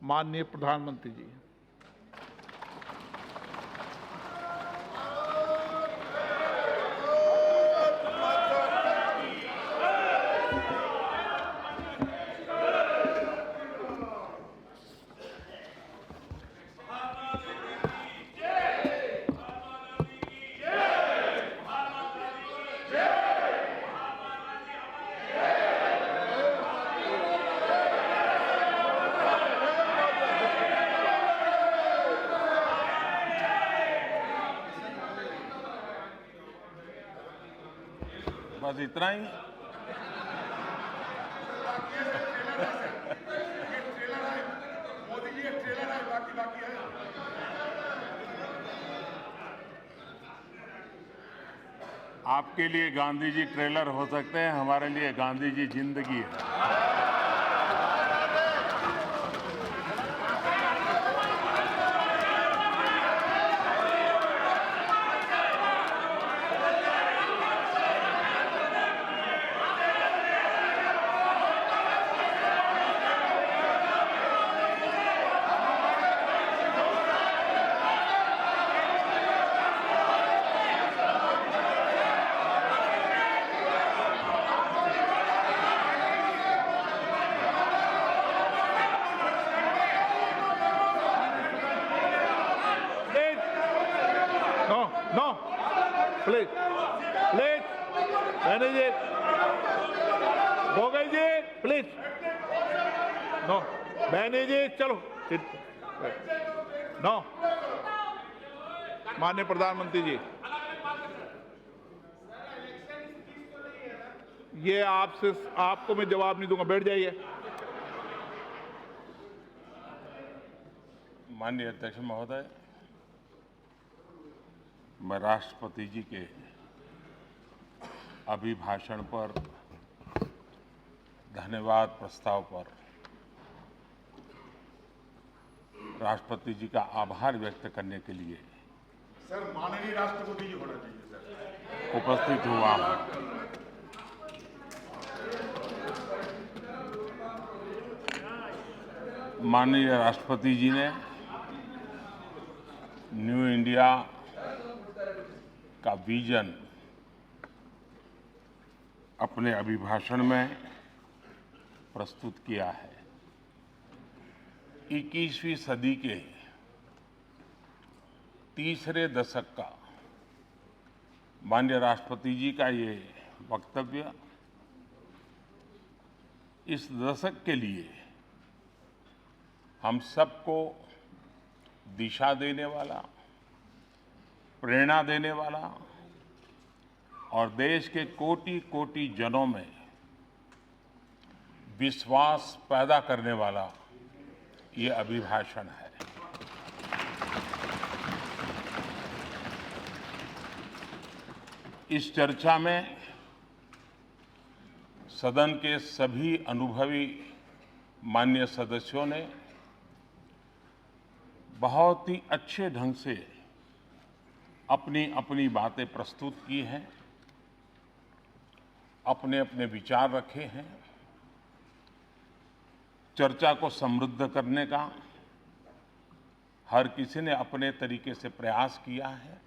माननीय प्रधानमंत्री जी। बस इतना ही। आपके लिए गांधी जी ट्रेलर हो सकते हैं, हमारे लिए गांधी जी जिंदगी है। No, please, please, manager, Gogoi ji, please, no, manager, चलो, नो, माननीय प्रधानमंत्री जी, ये आपको मैं जवाब नहीं दूंगा, बैठ जाइए। माननीय अध्यक्ष महोदय, मैं राष्ट्रपति जी के अभिभाषण पर धन्यवाद प्रस्ताव पर राष्ट्रपति जी का आभार व्यक्त करने के लिए सर माननीय राष्ट्रपति जी होना चाहिए सर उपस्थित हुआ हूं। माननीय राष्ट्रपति जी ने न्यू इंडिया का विजन अपने अभिभाषण में प्रस्तुत किया है। 21वीं सदी के तीसरे दशक का माननीय राष्ट्रपति जी का ये वक्तव्य इस दशक के लिए हम सबको दिशा देने वाला, प्रेरणा देने वाला और देश के कोटि-कोटि जनों में विश्वास पैदा करने वाला ये अभिभाषण है। इस चर्चा में सदन के सभी अनुभवी माननीय सदस्यों ने बहुत ही अच्छे ढंग से अपनी अपनी बातें प्रस्तुत की हैं, अपने अपने विचार रखे हैं। चर्चा को समृद्ध करने का हर किसी ने अपने तरीके से प्रयास किया है।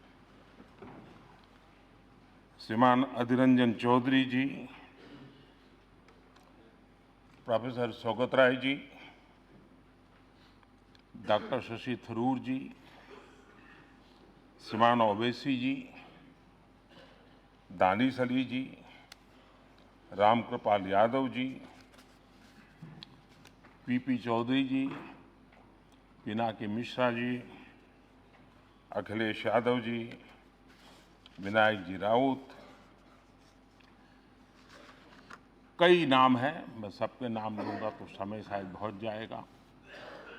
श्रीमान अधीर रंजन चौधरी जी, प्रोफेसर सौगत राय जी, डॉक्टर शशि थरूर जी, श्रीमान ओवैसी जी, दानिश अली जी, रामकृपाल यादव जी, पीपी चौधरी जी, पिनाकी मिश्रा जी, अखिलेश यादव जी, विनायक जी राउत, कई नाम हैं। मैं सबके नाम लूंगा तो समय शायद बहुत जाएगा,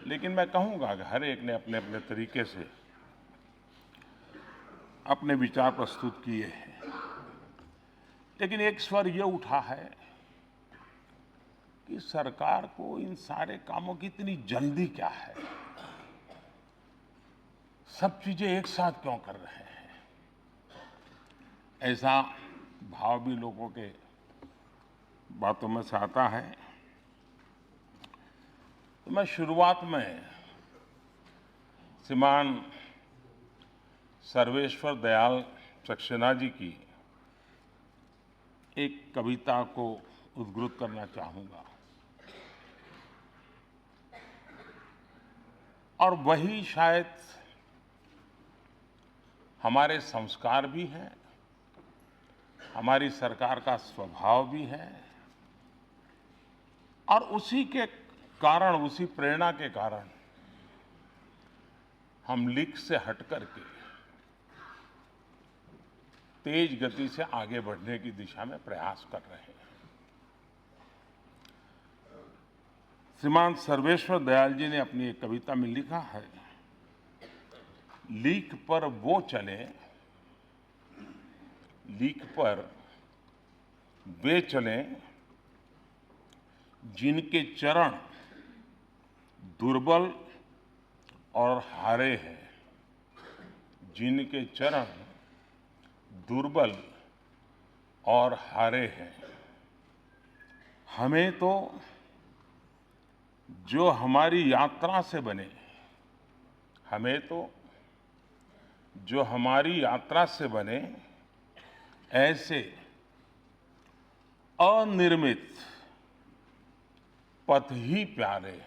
लेकिन मैं कहूंगा कि हर एक ने अपने अपने तरीके से अपने विचार प्रस्तुत किए हैं। लेकिन एक स्वर ये उठा है कि सरकार को इन सारे कामों की इतनी जल्दी क्या है, सब चीजें एक साथ क्यों कर रहे हैं, ऐसा भाव भी लोगों के बातों में से आता है। तो मैं शुरुआत में श्रीमान सर्वेश्वर दयाल सक्सेना जी की एक कविता को उद्धृत करना चाहूंगा और वही शायद हमारे संस्कार भी हैं, हमारी सरकार का स्वभाव भी है और उसी के कारण, उसी प्रेरणा के कारण हम लीक से हट करके तेज गति से आगे बढ़ने की दिशा में प्रयास कर रहे हैं। श्रीमान सर्वेश्वर दयाल जी ने अपनी एक कविता में लिखा है, लीक पर वो चले, लीक पर वे चले जिनके चरण दुर्बल और हारे हैं, जिनके चरण दुर्बल और हारे हैं। हमें तो जो हमारी यात्रा से बने, हमें तो जो हमारी यात्रा से बने, ऐसे अनिर्मित पथ ही प्यारे हैं।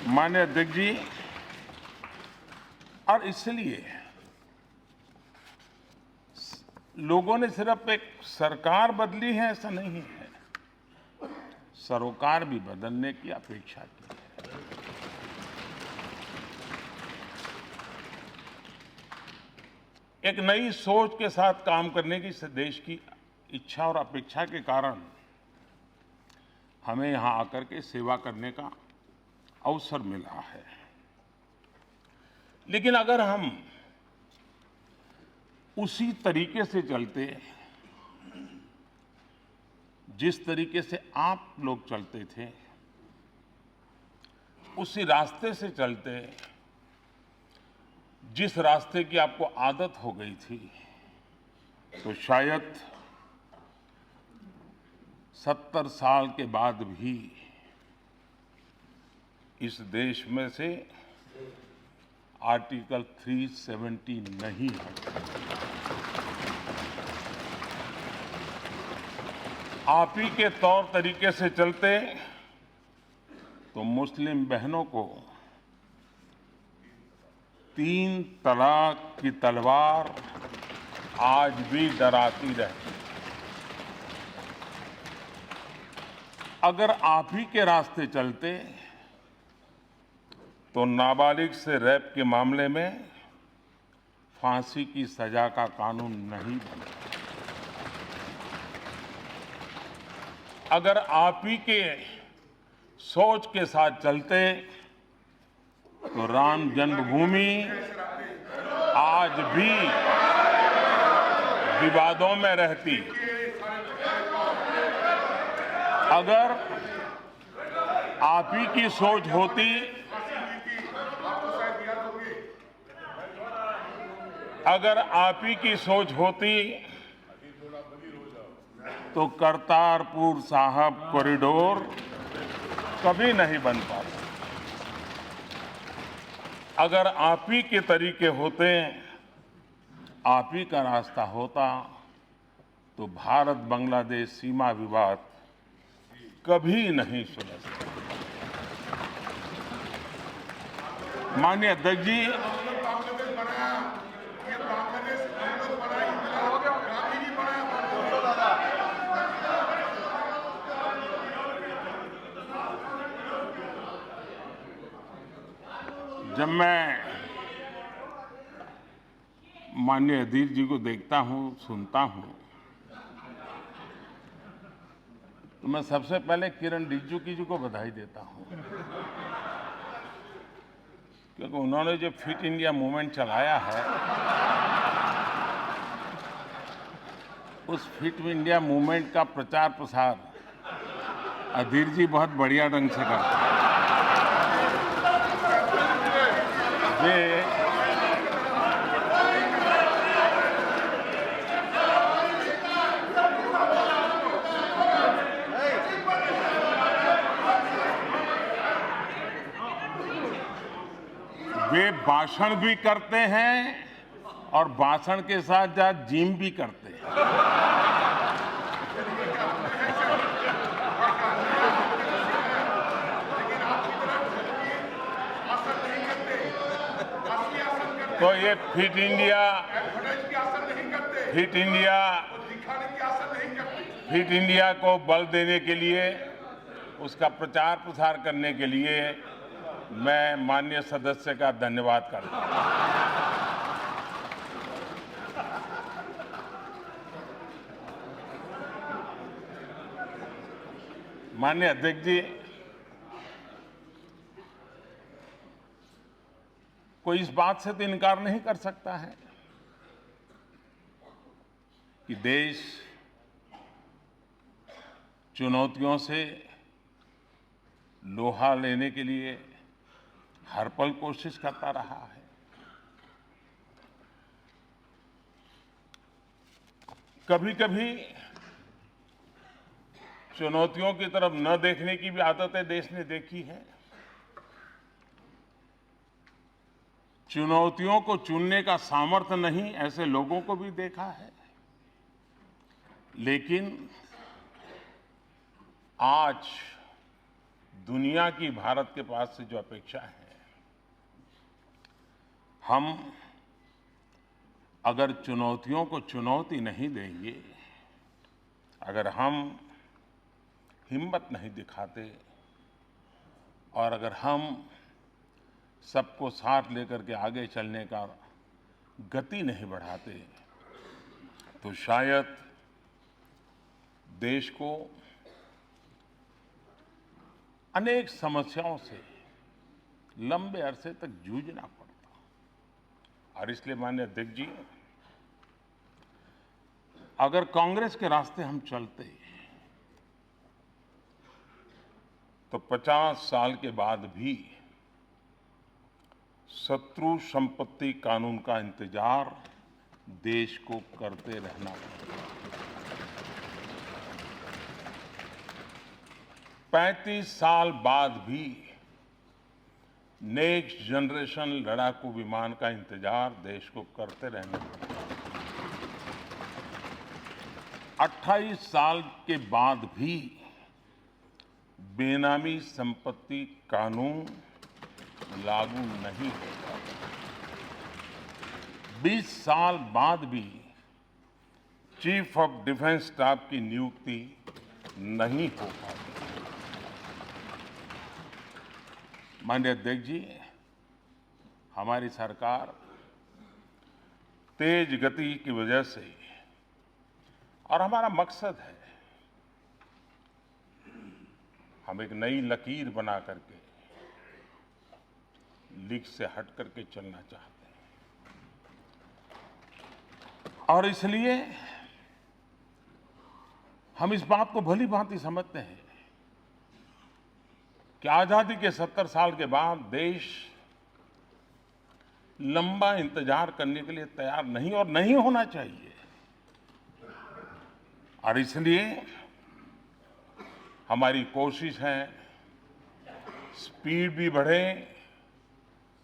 माननीय अध्यक्ष जी, और इसलिए लोगों ने सिर्फ एक सरकार बदली है ऐसा नहीं है, सरोकार भी बदलने की अपेक्षा की है। एक नई सोच के साथ काम करने की देश की इच्छा और अपेक्षा के कारण हमें यहां आकर के सेवा करने का अवसर मिला है। लेकिन अगर हम उसी तरीके से चलते जिस तरीके से आप लोग चलते थे, उसी रास्ते से चलते जिस रास्ते की आपको आदत हो गई थी, तो शायद 70 साल के बाद भी इस देश में से आर्टिकल 370 नहीं हटा। आप ही के तौर तरीके से चलते तो मुस्लिम बहनों को 3 तलाक की तलवार आज भी डराती रहती। अगर आप ही के रास्ते चलते तो नाबालिग से रेप के मामले में फांसी की सजा का कानून नहीं बना। अगर आप ही के सोच के साथ चलते तो राम जन्मभूमि आज भी विवादों में रहती। अगर आप ही की सोच होती, अगर आप ही की सोच होती तो करतारपुर साहब कॉरिडोर कभी नहीं बन पाता। अगर आप ही के तरीके होते, आप ही का रास्ता होता, तो भारत बांग्लादेश सीमा विवाद कभी नहीं सुलझता। माननीय अध्यक्ष जी, जब मैं माननीय अधीर जी को देखता हूं, सुनता हूं, तो मैं सबसे पहले किरण रिजिजू जी को बधाई देता हूं, क्योंकि उन्होंने जो फिट इंडिया मूवमेंट चलाया है, उस फिट इंडिया मूवमेंट का प्रचार प्रसार अधीर जी बहुत बढ़िया ढंग से करते हैं। वे भाषण भी करते हैं और भाषण के साथ साथ जिम भी करते हैं। आसन नहीं करते, असली आसन करते, तो ये फिट इंडिया, एडवर्टाइज के आसन नहीं करते, फिट इंडिया, दिखाने के आसन नहीं करते। फिट इंडिया को बल देने के लिए, उसका प्रचार प्रसार करने के लिए मैं माननीय सदस्य का धन्यवाद करता हूं। माननीय अध्यक्ष जी, कोई इस बात से तो इनकार नहीं कर सकता है कि देश चुनौतियों से लोहा लेने के लिए हर पल कोशिश करता रहा है। कभी कभी चुनौतियों की तरफ न देखने की भी आदतें देश ने देखी है। चुनौतियों को चुनने का सामर्थ्य नहीं, ऐसे लोगों को भी देखा है। लेकिन आज दुनिया की भारत के पास से जो अपेक्षा है, हम अगर चुनौतियों को चुनौती नहीं देंगे, अगर हम हिम्मत नहीं दिखाते और अगर हम सबको साथ लेकर के आगे चलने का गति नहीं बढ़ाते, तो शायद देश को अनेक समस्याओं से लंबे अरसे तक जूझना पड़ता। और इसलिए माननीय अध्यक्ष जी, अगर कांग्रेस के रास्ते हम चलते तो 50 साल के बाद भी शत्रु संपत्ति कानून का इंतजार देश को करते रहना पड़ेगा। 35 साल बाद भी नेक्स्ट जनरेशन लड़ाकू विमान का इंतजार देश को करते रहना पड़ेगा। 28 साल के बाद भी बेनामी संपत्ति कानून लागू नहीं होगा। 20 साल बाद भी चीफ ऑफ डिफेंस स्टाफ की नियुक्ति नहीं हो पाई। माननीय अध्यक्ष जी, हमारी सरकार तेज गति की वजह से, और हमारा मकसद है हम एक नई लकीर बना करके लीक से हट करके चलना चाहते हैं। और इसलिए हम इस बात को भली भांति समझते हैं कि आजादी के 70 साल के बाद देश लंबा इंतजार करने के लिए तैयार नहीं और नहीं होना चाहिए। और इसलिए हमारी कोशिश है स्पीड भी बढ़े,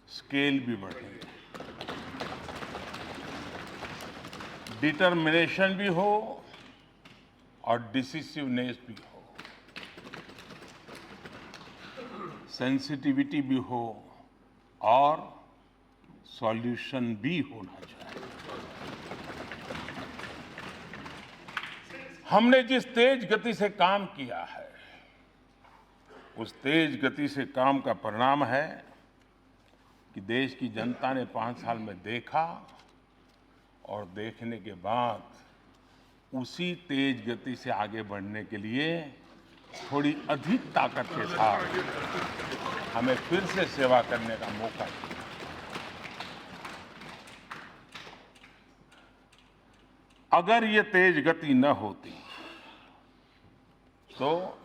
स्केल भी बढ़े, डिटर्मिनेशन भी हो और डिसिसिवनेस भी हो, सेंसिटिविटी भी हो और सॉल्यूशन भी होना चाहिए। हमने जिस तेज गति से काम किया है, उस तेज गति से काम का परिणाम है कि देश की जनता ने 5 साल में देखा और देखने के बाद उसी तेज गति से आगे बढ़ने के लिए थोड़ी अधिक ताकत के साथ हमें फिर से सेवा करने का मौका दिया। अगर ये तेज गति न होती तो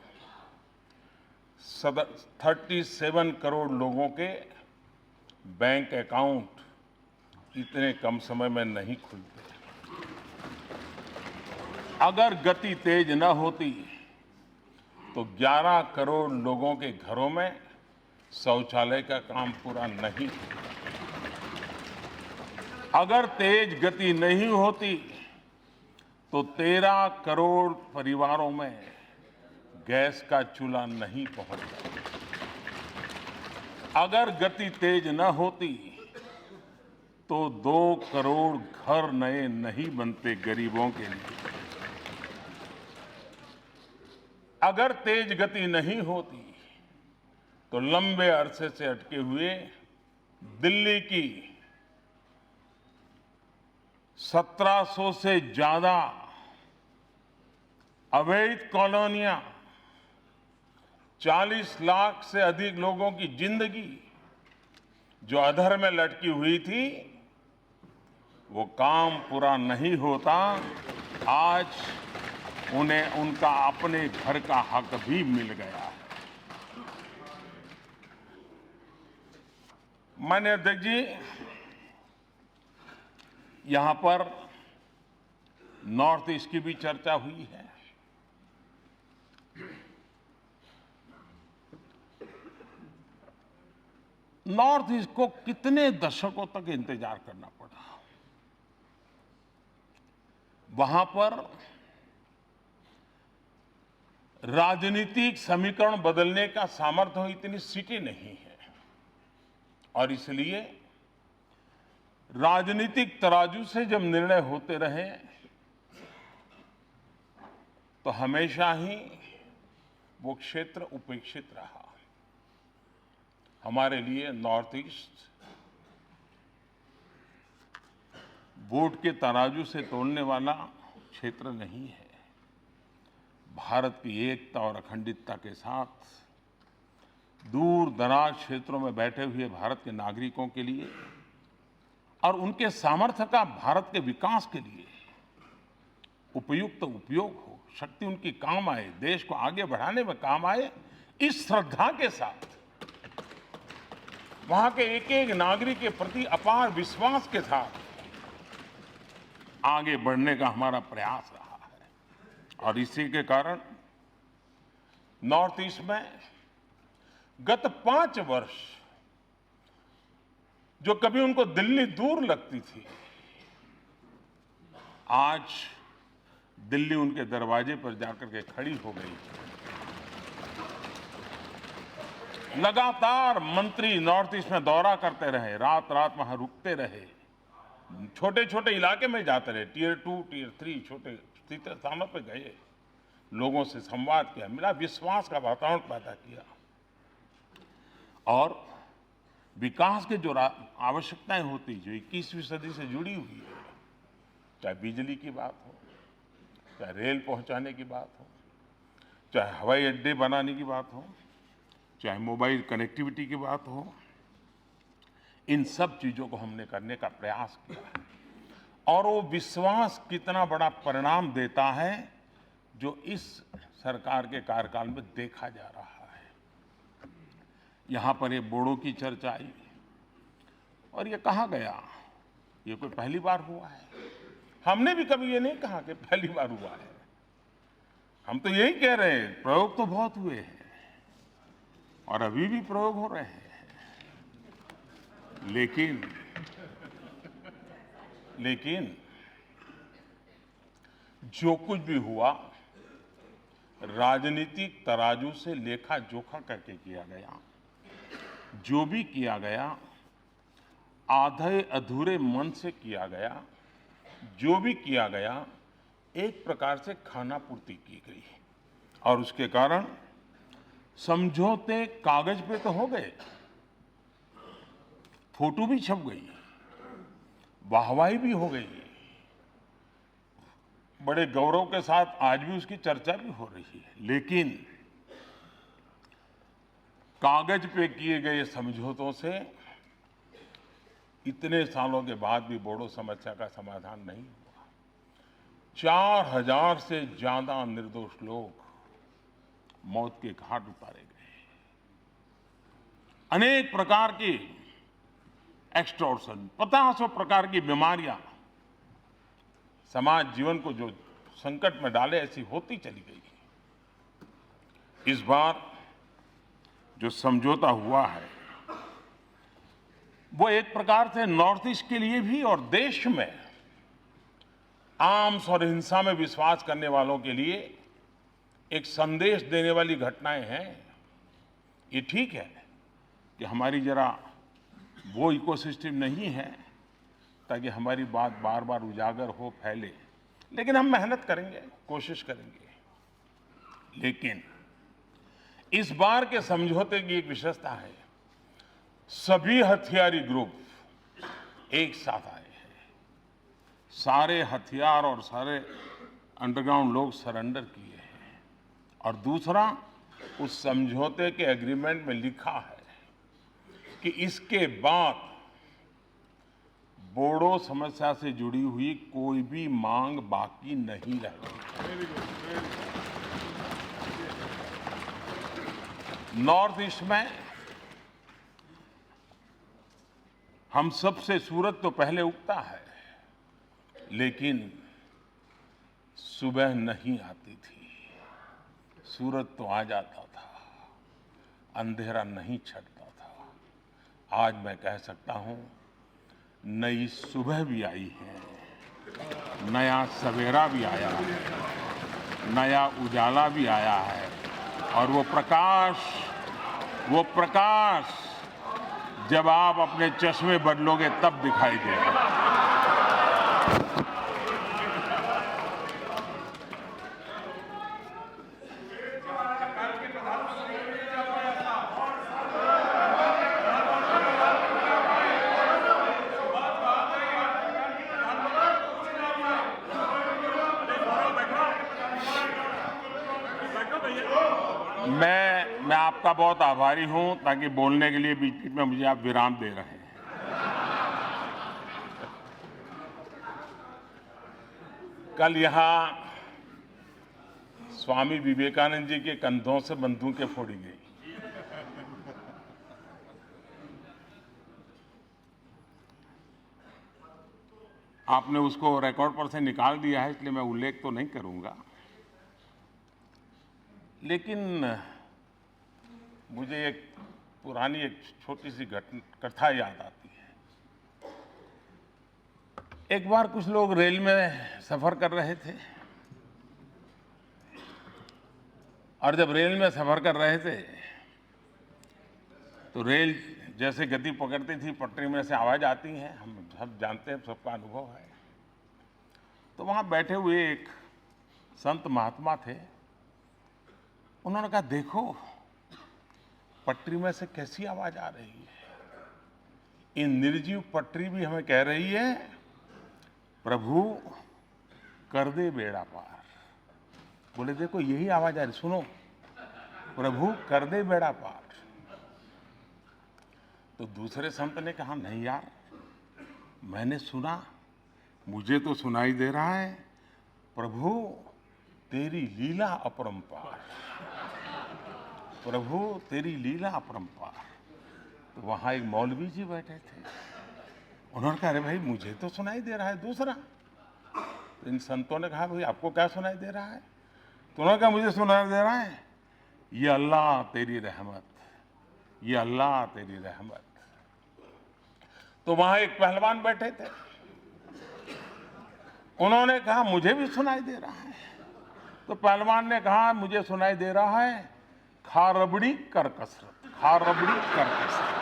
37 करोड़ लोगों के बैंक अकाउंट इतने कम समय में नहीं खुलते। अगर गति तेज न होती तो 11 करोड़ लोगों के घरों में शौचालय का काम पूरा नहीं होता। अगर तेज गति नहीं होती तो 13 करोड़ परिवारों में गैस का चूल्हा नहीं पहुंचता। अगर गति तेज न होती तो 2 करोड़ घर नए नहीं बनते गरीबों के लिए। अगर तेज गति नहीं होती तो लंबे अरसे से अटके हुए दिल्ली की 1700 से ज्यादा अवैध कॉलोनियां, 40 लाख से अधिक लोगों की जिंदगी जो अधर में लटकी हुई थी, वो काम पूरा नहीं होता। आज उन्हें उनका अपने घर का हक भी मिल गया है। माननीय अध्यक्ष जी, यहां पर नॉर्थ ईस्ट की भी चर्चा हुई है। नॉर्थ ईस्ट को कितने दशकों तक इंतजार करना पड़ा। वहां पर राजनीतिक समीकरण बदलने का सामर्थ्य इतनी सीटें नहीं है और इसलिए राजनीतिक तराजू से जब निर्णय होते रहे तो हमेशा ही वो क्षेत्र उपेक्षित रहा। हमारे लिए नॉर्थ ईस्ट वोट के तराजू से तोड़ने वाला क्षेत्र नहीं है। भारत की एकता और अखंडता के साथ दूर दराज क्षेत्रों में बैठे हुए भारत के नागरिकों के लिए और उनके सामर्थ्य का भारत के विकास के लिए उपयुक्त उपयोग हो, शक्ति उनकी काम आए, देश को आगे बढ़ाने में काम आए, इस श्रद्धा के साथ वहां के एक एक नागरिक के प्रति अपार विश्वास के साथ आगे बढ़ने का हमारा प्रयास रहा है। और इसी के कारण नॉर्थ ईस्ट में गत 5 वर्ष जो कभी उनको दिल्ली दूर लगती थी, आज दिल्ली उनके दरवाजे पर जाकर के खड़ी हो गई। लगातार मंत्री नॉर्थ ईस्ट में दौरा करते रहे, रात रात वहां रुकते रहे, छोटे छोटे इलाके में जाते रहे, टियर 2, टियर 3 छोटे स्थानों पर गए, लोगों से संवाद किया, मेरा विश्वास का वातावरण पैदा किया और विकास के जो आवश्यकताएं होती जो 21वीं सदी से जुड़ी हुई है, चाहे बिजली की बात हो, चाहे रेल पहुंचाने की बात हो, चाहे हवाई अड्डे बनाने की बात हो, चाहे मोबाइल कनेक्टिविटी की बात हो, इन सब चीजों को हमने करने का प्रयास किया है। और वो विश्वास कितना बड़ा परिणाम देता है जो इस सरकार के कार्यकाल में देखा जा रहा है। यहां पर ये बोडो की चर्चा आई और ये कहा गया ये कोई पहली बार हुआ है। हमने भी कभी ये नहीं कहा कि पहली बार हुआ है। हम तो यही कह रहे हैं प्रयोग तो बहुत हुए हैं और अभी भी प्रयोग हो रहे हैं, लेकिन जो कुछ भी हुआ राजनीतिक तराजू से लेखा जोखा करके किया गया। जो भी किया गया आधे अधूरे मन से किया गया। जो भी किया गया एक प्रकार से खाना पूर्ति की गई और उसके कारण समझौते कागज पे तो हो गए, फोटो भी छप गई, वाहवाही भी हो गई, बड़े गौरव के साथ आज भी उसकी चर्चा भी हो रही है। लेकिन कागज पे किए गए समझौतों से इतने सालों के बाद भी बोडो समस्या का समाधान नहीं हुआ। 4000 से ज्यादा निर्दोष लोग मौत के घाट उतारे गए। अनेक प्रकार की एक्सटॉर्शन, 50 प्रकार की बीमारियां समाज जीवन को जो संकट में डाले, ऐसी होती चली गई। इस बार जो समझौता हुआ है वो एक प्रकार से नॉर्थ ईस्ट के लिए भी और देश में आर्म्स और हिंसा में विश्वास करने वालों के लिए एक संदेश देने वाली घटनाएं हैं। ये ठीक है कि हमारी जरा वो इकोसिस्टम नहीं है ताकि हमारी बात बार बार उजागर हो, फैले, लेकिन हम मेहनत करेंगे, कोशिश करेंगे। लेकिन इस बार के समझौते की एक विशेषता है, सभी हथियारी ग्रुप एक साथ आए हैं। सारे हथियार और सारे अंडरग्राउंड लोग सरेंडर किए हैं। और दूसरा, उस समझौते के एग्रीमेंट में लिखा है कि इसके बाद बोडो समस्या से जुड़ी हुई कोई भी मांग बाकी नहीं रहेगी। नॉर्थ ईस्ट में हम सबसे सूरज तो पहले उगता है, लेकिन सुबह नहीं आती थी। सूरज तो आ जाता था, अंधेरा नहीं छटता था। आज मैं कह सकता हूं, नई सुबह भी आई है, नया सवेरा भी आया है, नया उजाला भी आया है। और वो प्रकाश जब आप अपने चश्मे बदलोगे तब दिखाई देगा। मैं आपका बहुत आभारी हूं ताकि बोलने के लिए बीच बीच में मुझे आप विराम दे रहे हैं। कल यहां स्वामी विवेकानंद जी के कंधों से बंदूकें फोड़ी गई। आपने उसको रिकॉर्ड पर से निकाल दिया है, इसलिए मैं उल्लेख तो नहीं करूंगा, लेकिन मुझे एक पुरानी एक छोटी सी कथा याद आती है। एक बार कुछ लोग रेल में सफर कर रहे थे, और जब रेल में सफर कर रहे थे तो रेल जैसे गति पकड़ती थी, पटरी में से आवाज आती है, हम सब जानते हैं, सबका अनुभव है। तो वहां बैठे हुए एक संत महात्मा थे। उन्होंने कहा, देखो पटरी में से कैसी आवाज आ रही है। इन निर्जीव पटरी भी हमें कह रही है, प्रभु कर दे बेड़ा पार। बोले, देखो यही आवाज आ रही, सुनो, प्रभु कर दे बेड़ा पार। तो दूसरे संत ने कहा, नहीं यार, मैंने सुना, मुझे तो सुनाई दे रहा है, प्रभु तेरी लीला अपरंपार, प्रभु तेरी लीला अपरंपार। तो वहां एक मौलवी जी बैठे थे। उन्होंने कहा, अरे भाई मुझे तो सुनाई दे रहा है दूसरा। तो इन संतों ने कहा, भाई आपको क्या सुनाई दे रहा है? तो उन्होंने कहा, मुझे सुनाई दे रहा है, ये अल्लाह तेरी रहमत, ये अल्लाह तेरी रहमत। तो वहां एक पहलवान बैठे थे। उन्होंने कहा, मुझे भी सुनाई दे रहा है। तो पहलवान ने कहा, मुझे सुनाई दे रहा है, खा रबड़ी कर कसरत, खा रबड़ी कर कसरत।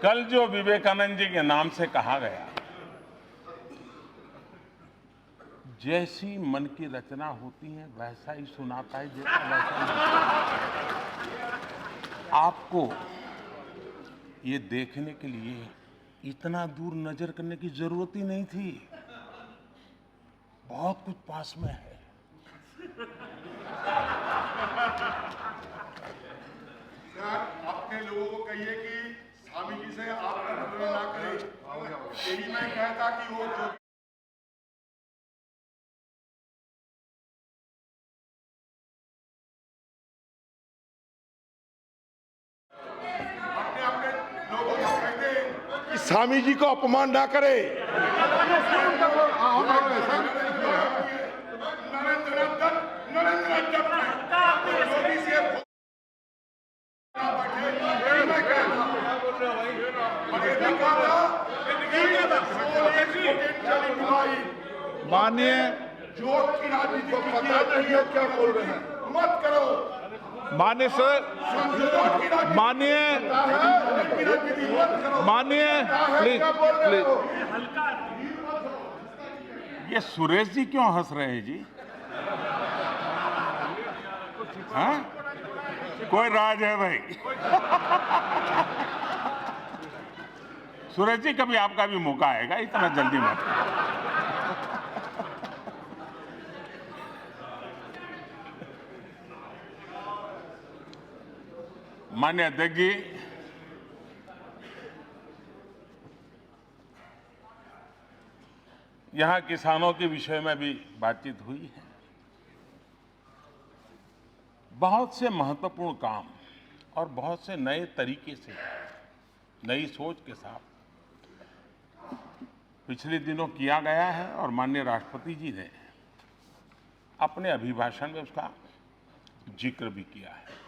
कल जो विवेकानंद जी के नाम से कहा गया, जैसी मन की रचना होती है वैसा ही सुनाता है, जैसा वैसा ही। आपको ये देखने के लिए इतना दूर नजर करने की जरूरत ही नहीं थी, बहुत कुछ पास में है। सर, अपने लोगों को कहिए कि स्वामी जी से आप ना करें, यही मैं कहता कि वो जो अपने अपने लोगों को कहते कि स्वामी जी को अपमान ना करे। नरेंद्र दत्त मोदी से माननीय जोत की राजनीति को पता नहीं है क्या बोल रहे हैं, मत करो। माननीय सर, जोत की राजनीति माननीय की राजनीति मत करो। माननीय प्लीज प्लीज। ये सुरेश जी क्यों हंस रहे हैं जी? हाँ? कोई राज है भाई? सुरेश जी, कभी आपका भी मौका आएगा, इतना जल्दी मत। माननीय अध्यक्ष जी, यहां किसानों के विषय में भी बातचीत हुई है। बहुत से महत्वपूर्ण काम और बहुत से नए तरीके से, नई सोच के साथ पिछले दिनों किया गया है और माननीय राष्ट्रपति जी ने अपने अभिभाषण में उसका जिक्र भी किया है।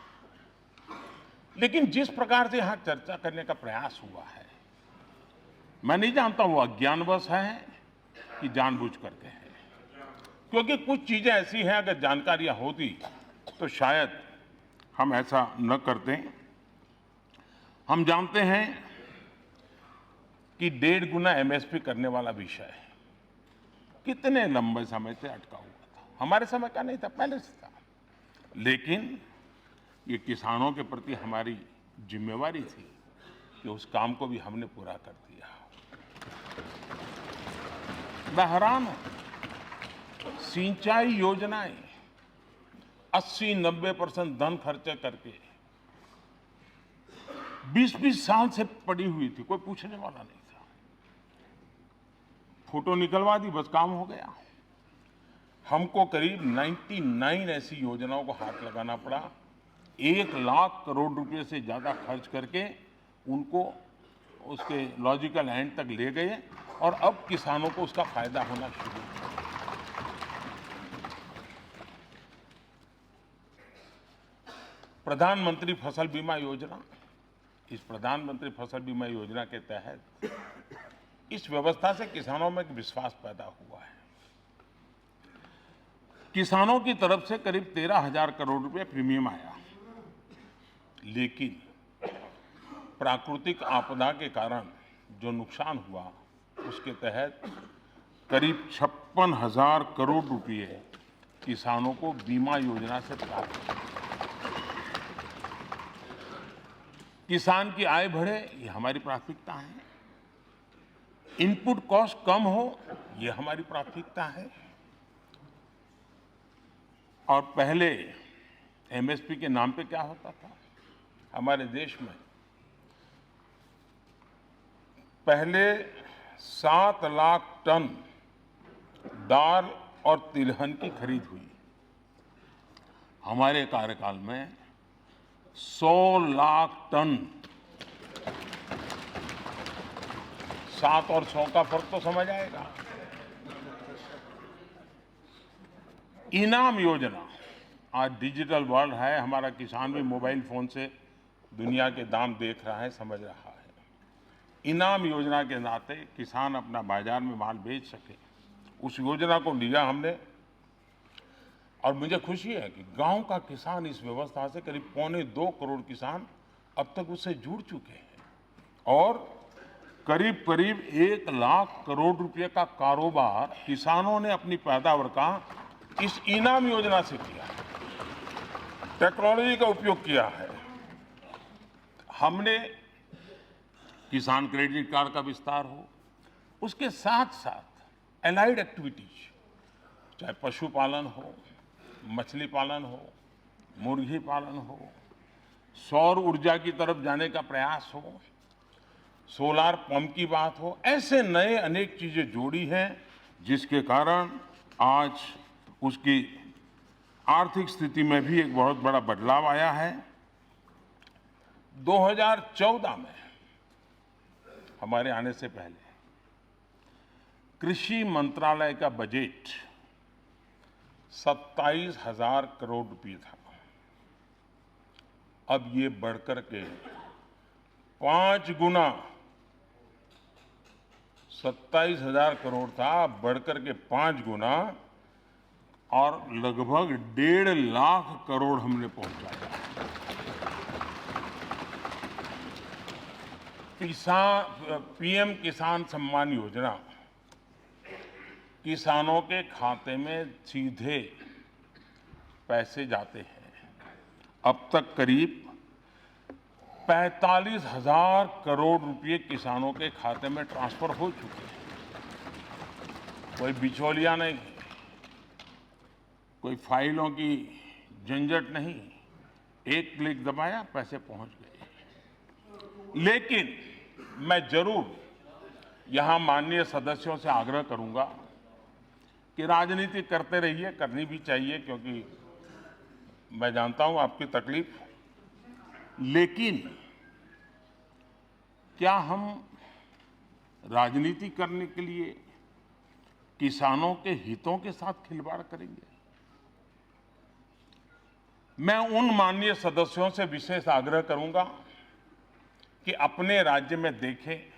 लेकिन जिस प्रकार से यहां चर्चा करने का प्रयास हुआ है, मैं नहीं जानता वो अज्ञानवश है कि जानबूझ करके है, क्योंकि कुछ चीजें ऐसी हैं अगर जानकारियां होती तो शायद हम ऐसा न करते। हम जानते हैं कि 1.5 गुना एमएसपी करने वाला विषय कितने लंबे समय से अटका हुआ था। हमारे समय का नहीं था, पहले से था, लेकिन ये किसानों के प्रति हमारी जिम्मेवारी थी कि उस काम को भी हमने पूरा कर दिया। मैं हैरान हूं, सिंचाई योजनाएं 80-90% धन खर्च करके 20-20 साल से पड़ी हुई थी, कोई पूछने वाला नहीं था। फोटो निकलवा दी, बस काम हो गया। हमको करीब 99 ऐसी योजनाओं को हाथ लगाना पड़ा, 1 लाख करोड़ रुपए से ज्यादा खर्च करके उनको उसके लॉजिकल एंड तक ले गए और अब किसानों को उसका फायदा होना शुरू हुआ। प्रधानमंत्री फसल बीमा योजना, इस प्रधानमंत्री फसल बीमा योजना के तहत इस व्यवस्था से किसानों में एक विश्वास पैदा हुआ है। किसानों की तरफ से करीब 13,000 करोड़ रुपए प्रीमियम आया, लेकिन प्राकृतिक आपदा के कारण जो नुकसान हुआ उसके तहत करीब 56,000 करोड़ रुपए किसानों को बीमा योजना से प्राप्त हुए। किसान की आय बढ़े, ये हमारी प्राथमिकता है। इनपुट कॉस्ट कम हो, ये हमारी प्राथमिकता है। और पहले एमएसपी के नाम पे क्या होता था हमारे देश में? पहले 7 लाख टन दाल और तिलहन की खरीद हुई। हमारे कार्यकाल में 100 लाख टन। 7 और 100 का फर्क तो समझ आएगा। इनाम योजना, आज डिजिटल वर्ल्ड है, हमारा किसान भी मोबाइल फोन से दुनिया के दाम देख रहा है, समझ रहा है। इनाम योजना के नाते किसान अपना बाजार में माल बेच सके, उस योजना को लिया हमने। और मुझे खुशी है कि गांव का किसान इस व्यवस्था से करीब 1.25 करोड़ किसान अब तक उससे जुड़ चुके हैं और करीब करीब 1 लाख करोड़ रुपए का कारोबार किसानों ने अपनी पैदावार का इस इनाम योजना से किया। टेक्नोलॉजी का उपयोग किया है। हमने किसान क्रेडिट कार्ड का विस्तार हो, उसके साथ साथ एलाइड एक्टिविटीज, चाहे पशुपालन हो, मछली पालन हो, मुर्गी पालन हो, सौर ऊर्जा की तरफ जाने का प्रयास हो, सोलार पंप की बात हो, ऐसे नए अनेक चीजें जोड़ी हैं जिसके कारण आज उसकी आर्थिक स्थिति में भी एक बहुत बड़ा बदलाव आया है। 2014 में हमारे आने से पहले कृषि मंत्रालय का बजट 27,000 करोड़ रुपए था। अब ये बढ़कर के 5 गुना 27,000 करोड़ था, अब बढ़कर के 5 गुना और लगभग 1.5 लाख करोड़ हमने पहुंचाया। पीएम किसान सम्मान योजना किसानों के खाते में सीधे पैसे जाते हैं। अब तक करीब 45,000 करोड़ रुपए किसानों के खाते में ट्रांसफर हो चुके हैं। कोई बिचौलिया नहीं, कोई फाइलों की झंझट नहीं, एक क्लिक दबाया पैसे पहुंच गए। लेकिन मैं जरूर यहां माननीय सदस्यों से आग्रह करूंगा कि राजनीति करते रहिए, करनी भी चाहिए, क्योंकि मैं जानता हूं आपकी तकलीफ, लेकिन क्या हम राजनीति करने के लिए किसानों के हितों के साथ खिलवाड़ करेंगे? मैं उन माननीय सदस्यों से विशेष आग्रह करूंगा कि अपने राज्य में देखें,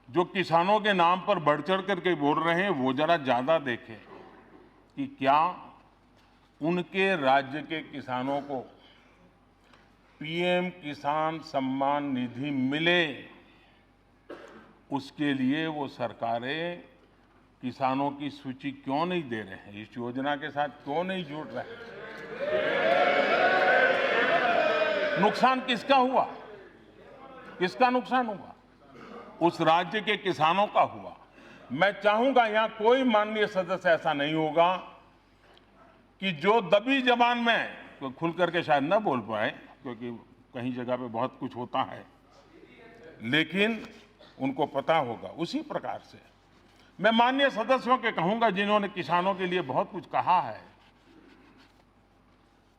जो किसानों के नाम पर बढ़ चढ़ करके बोल रहे हैं वो जरा ज्यादा देखें कि क्या उनके राज्य के किसानों को पीएम किसान सम्मान निधि मिले, उसके लिए वो सरकारें किसानों की सूची क्यों नहीं दे रहे हैं, इस योजना के साथ क्यों नहीं जुड़ रहे हैं? नुकसान किसका हुआ? किसका नुकसान हुआ? उस राज्य के किसानों का हुआ। मैं चाहूंगा यहां कोई माननीय सदस्य ऐसा नहीं होगा कि जो दबी जबान में, तो खुल करके शायद न बोल पाए क्योंकि कहीं जगह पे बहुत कुछ होता है, लेकिन उनको पता होगा। उसी प्रकार से मैं माननीय सदस्यों के कहूंगा जिन्होंने किसानों के लिए बहुत कुछ कहा है,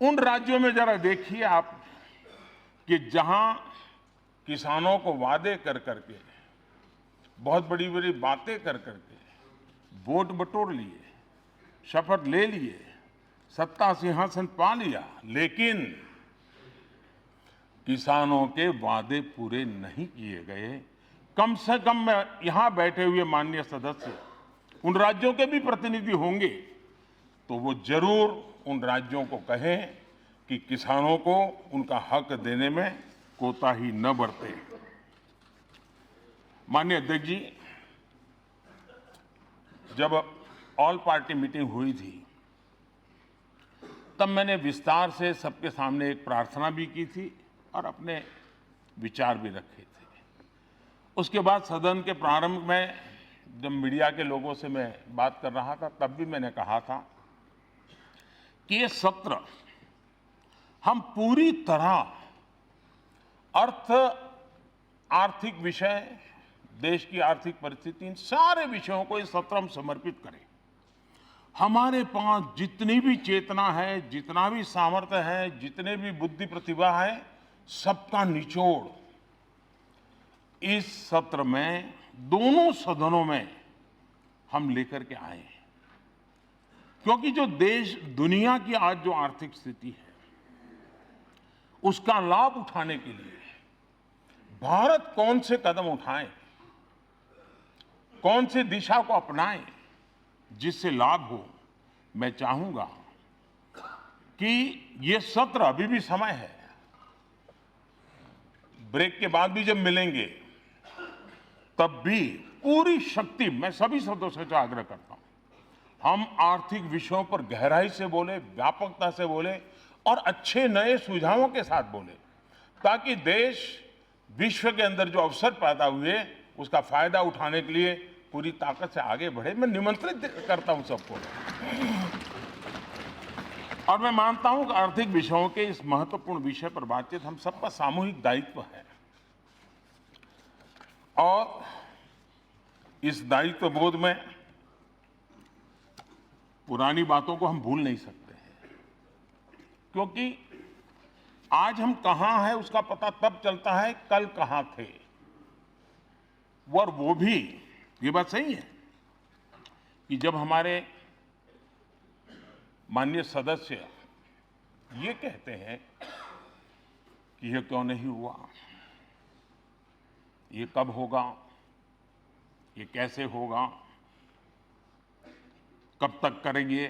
उन राज्यों में जरा देखिए आप कि जहां किसानों को वादे कर करके, बहुत बड़ी बड़ी बातें कर करके वोट बटोर लिए, शपथ ले लिए, सत्ता सिंहासन पा लिया, लेकिन किसानों के वादे पूरे नहीं किए गए। कम से कम मैं यहां बैठे हुए माननीय सदस्य उन राज्यों के भी प्रतिनिधि होंगे तो वो जरूर उन राज्यों को कहें कि किसानों को उनका हक देने में कोताही न बरते। माननीय अध्यक्ष जी, जब ऑल पार्टी मीटिंग हुई थी तब मैंने विस्तार से सबके सामने एक प्रार्थना भी की थी और अपने विचार भी रखे थे। उसके बाद सदन के प्रारंभ में जब मीडिया के लोगों से मैं बात कर रहा था तब भी मैंने कहा था कि ये सत्र हम पूरी तरह आर्थिक विषय, देश की आर्थिक परिस्थिति, इन सारे विषयों को इस सत्र हम समर्पित करें। हमारे पास जितनी भी चेतना है, जितना भी सामर्थ्य है, जितने भी बुद्धि प्रतिभा है, सबका निचोड़ इस सत्र में दोनों सदनों में हम लेकर के आए। क्योंकि जो देश, दुनिया की आज जो आर्थिक स्थिति है, उसका लाभ उठाने के लिए भारत कौन से कदम उठाए, कौन सी दिशा को अपनाए जिससे लाभ हो। मैं चाहूंगा कि ये सत्र, अभी भी समय है, ब्रेक के बाद भी जब मिलेंगे तब भी पूरी शक्ति, मैं सभी सदस्यों से आग्रह करता हूं, हम आर्थिक विषयों पर गहराई से बोले, व्यापकता से बोले और अच्छे नए सुझावों के साथ बोले, ताकि देश विश्व के अंदर जो अवसर पैदा हुए उसका फायदा उठाने के लिए पूरी ताकत से आगे बढ़े। मैं निमंत्रित करता हूं सबको। और मैं मानता हूं कि आर्थिक विषयों के इस महत्वपूर्ण विषय पर बातचीत हम सबका सामूहिक दायित्व है। और इस दायित्व बोध में पुरानी बातों को हम भूल नहीं सकते हैं, क्योंकि आज हम कहां हैं उसका पता तब चलता है कल कहां थे। और वो भी ये बात सही है कि जब हमारे माननीय सदस्य ये कहते हैं कि ये क्यों नहीं हुआ, ये कब होगा, ये कैसे होगा, कब तक करेंगे,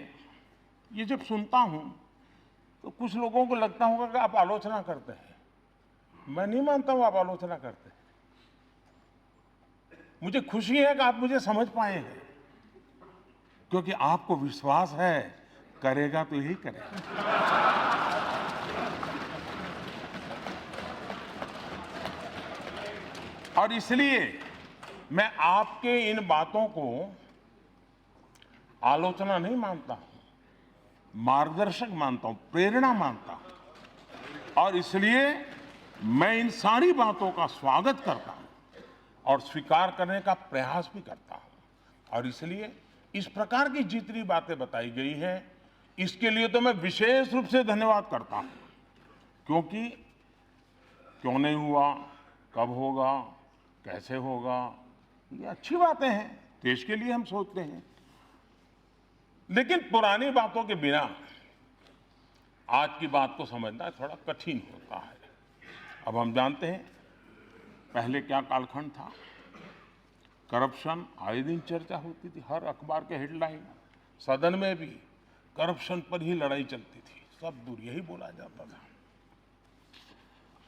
ये जब सुनता हूं तो कुछ लोगों को लगता होगा कि आप आलोचना करते हैं। मैं नहीं मानता हूं आप आलोचना करते हैं। मुझे खुशी है कि आप मुझे समझ पाए हैं, क्योंकि आपको विश्वास है करेगा तो यही करेगा। और इसलिए मैं आपके इन बातों को आलोचना नहीं मानता हूं, मार्गदर्शक मानता हूं, प्रेरणा मानता हूं। और इसलिए मैं इन सारी बातों का स्वागत करता हूं और स्वीकार करने का प्रयास भी करता हूं। और इसलिए इस प्रकार की जितनी बातें बताई गई हैं, इसके लिए तो मैं विशेष रूप से धन्यवाद करता हूं, क्योंकि क्यों नहीं हुआ, कब होगा, कैसे होगा, ये अच्छी बातें हैं, देश के लिए हम सोचते हैं। लेकिन पुरानी बातों के बिना आज की बात को समझना थोड़ा कठिन होता है। अब हम जानते हैं पहले क्या कालखंड था। करप्शन आए दिन चर्चा होती थी, हर अखबार के हेडलाइन, सदन में भी करप्शन पर ही लड़ाई चलती थी, सब दूर यही बोला जाता था।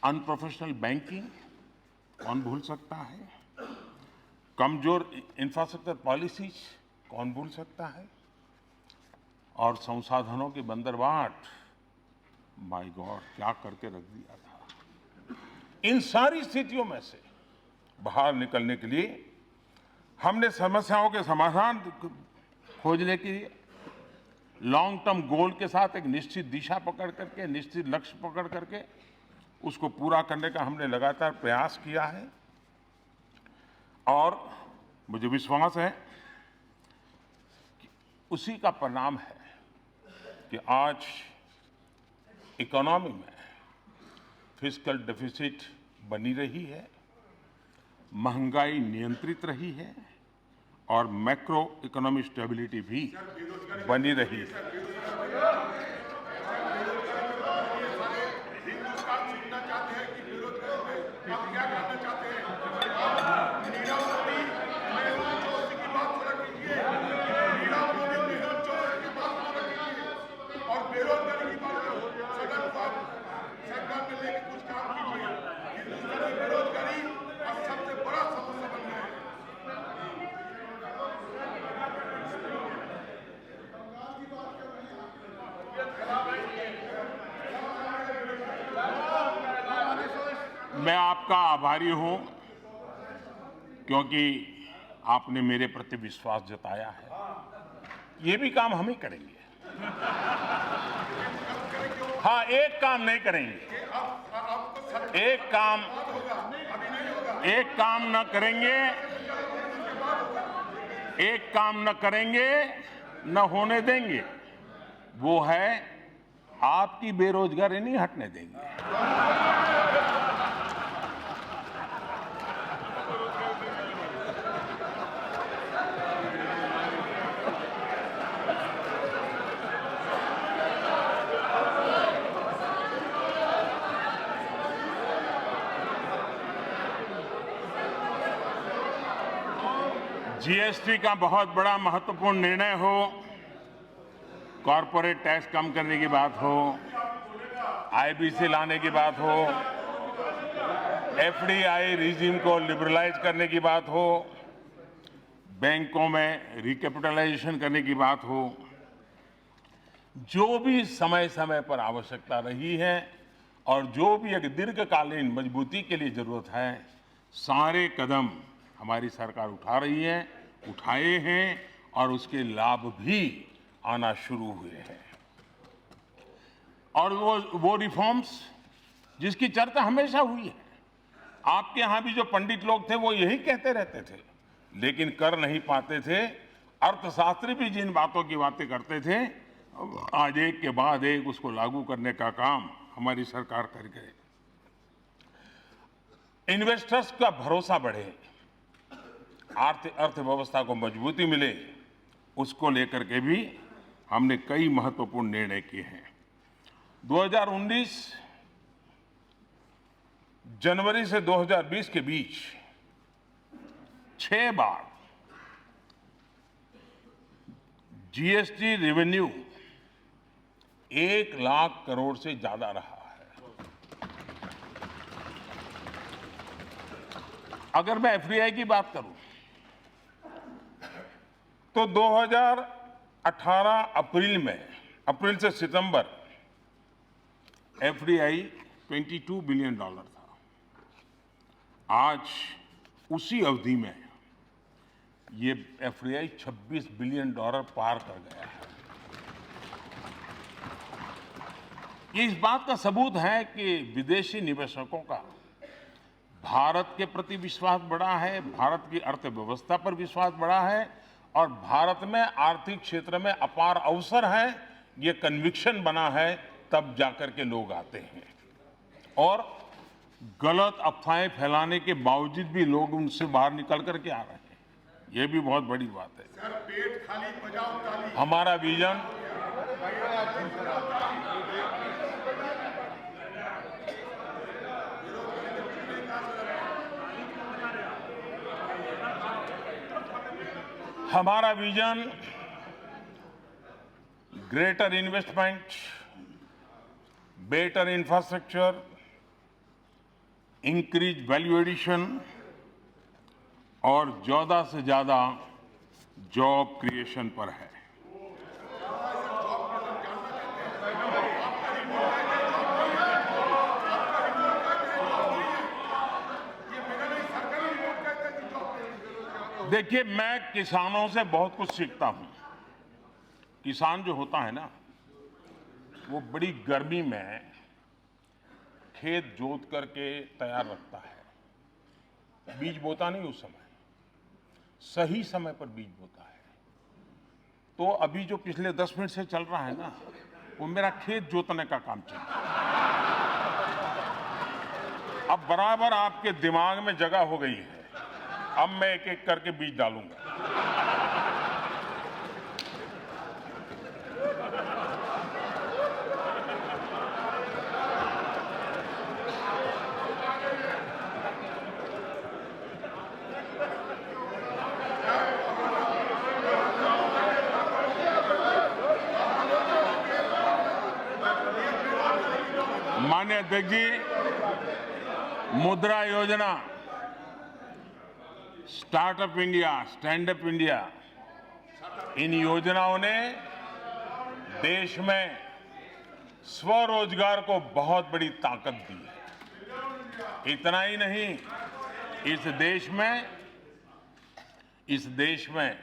अनप्रोफेशनल बैंकिंग कौन भूल सकता है, कमजोर इंफ्रास्ट्रक्चर पॉलिसीज कौन भूल सकता है, और संसाधनों की बंदरबाट, माय गॉड क्या करके रख दिया था। इन सारी स्थितियों में से बाहर निकलने के लिए हमने समस्याओं के समाधान खोजने के लिए लॉन्ग टर्म गोल के साथ एक निश्चित दिशा पकड़ करके, निश्चित लक्ष्य पकड़ करके उसको पूरा करने का हमने लगातार प्रयास किया है। और मुझे विश्वास है कि उसी का परिणाम है कि आज इकोनॉमी में फिस्कल डेफिसिट बनी रही है, महंगाई नियंत्रित रही है और मैक्रो इकोनॉमिक स्टेबिलिटी भी बनी रही है। मैं आपका आभारी हूं, क्योंकि आपने मेरे प्रति विश्वास जताया है। ये भी काम हम ही करेंगे। हाँ, एक काम नहीं करेंगे, एक काम न करेंगे, एक काम न करेंगे, न होने देंगे, वो है आपकी बेरोजगारी नहीं हटने देंगे। जीएसटी का बहुत बड़ा महत्वपूर्ण निर्णय हो, कॉरपोरेट टैक्स कम करने की बात हो, आईबीसी लाने की बात हो, एफडीआई रिजीम को लिबरलाइज करने की बात हो, बैंकों में रिकैपिटलाइजेशन करने की बात हो, जो भी समय समय पर आवश्यकता रही है और जो भी एक दीर्घकालीन मजबूती के लिए जरूरत है, सारे कदम हमारी सरकार उठा रही है, उठाए हैं और उसके लाभ भी आना शुरू हुए हैं। और वो रिफॉर्म्स जिसकी चर्चा हमेशा हुई है, आपके यहां भी जो पंडित लोग थे वो यही कहते रहते थे, लेकिन कर नहीं पाते थे। अर्थशास्त्री भी जिन बातों की बातें करते थे, आज एक के बाद एक उसको लागू करने का काम हमारी सरकार कर गए। इन्वेस्टर्स का भरोसा बढ़े, अर्थव्यवस्था को मजबूती मिले, उसको लेकर के भी हमने कई महत्वपूर्ण निर्णय किए हैं। 2019 जनवरी से 2020 के बीच 6 बार जीएसटी रेवेन्यू 1 लाख करोड़ से ज्यादा रहा है। अगर मैं एफडीआई की बात करूं तो 2018 अप्रैल से सितंबर एफडीआई $22 बिलियन था। आज उसी अवधि में ये एफडीआई $26 बिलियन पार कर गया है। ये इस बात का सबूत है कि विदेशी निवेशकों का भारत के प्रति विश्वास बढ़ा है, भारत की अर्थव्यवस्था पर विश्वास बढ़ा है और भारत में आर्थिक क्षेत्र में अपार अवसर है, ये कन्विक्शन बना है, तब जाकर के लोग आते हैं। और गलत अफवाहें फैलाने के बावजूद भी लोग उनसे बाहर निकल करके आ रहे हैं, ये भी बहुत बड़ी बात है। सर, पेट खाली बजाओ ताली। हमारा vision greater investment, better infrastructure, increase value addition और ज्यादा से ज्यादा जॉब क्रिएशन पर है। देखिए, मैं किसानों से बहुत कुछ सीखता हूं। किसान जो होता है ना, वो बड़ी गर्मी में खेत जोत करके तैयार रखता है, बीज बोता नहीं उस समय, सही समय पर बीज बोता है। तो अभी जो पिछले 10 मिनट से चल रहा है ना, वो मेरा खेत जोतने का काम चल रहा है। अब बराबर आपके दिमाग में जगह हो गई है, अब मैं एक एक करके बीज डालूंगा। माननीय अध्यक्ष जी, Mudra Yojana, startup India, stand up India, इन योजनाओं ने देश में स्वरोजगार को बहुत बड़ी ताकत दी है। इतना ही नहीं, इस देश में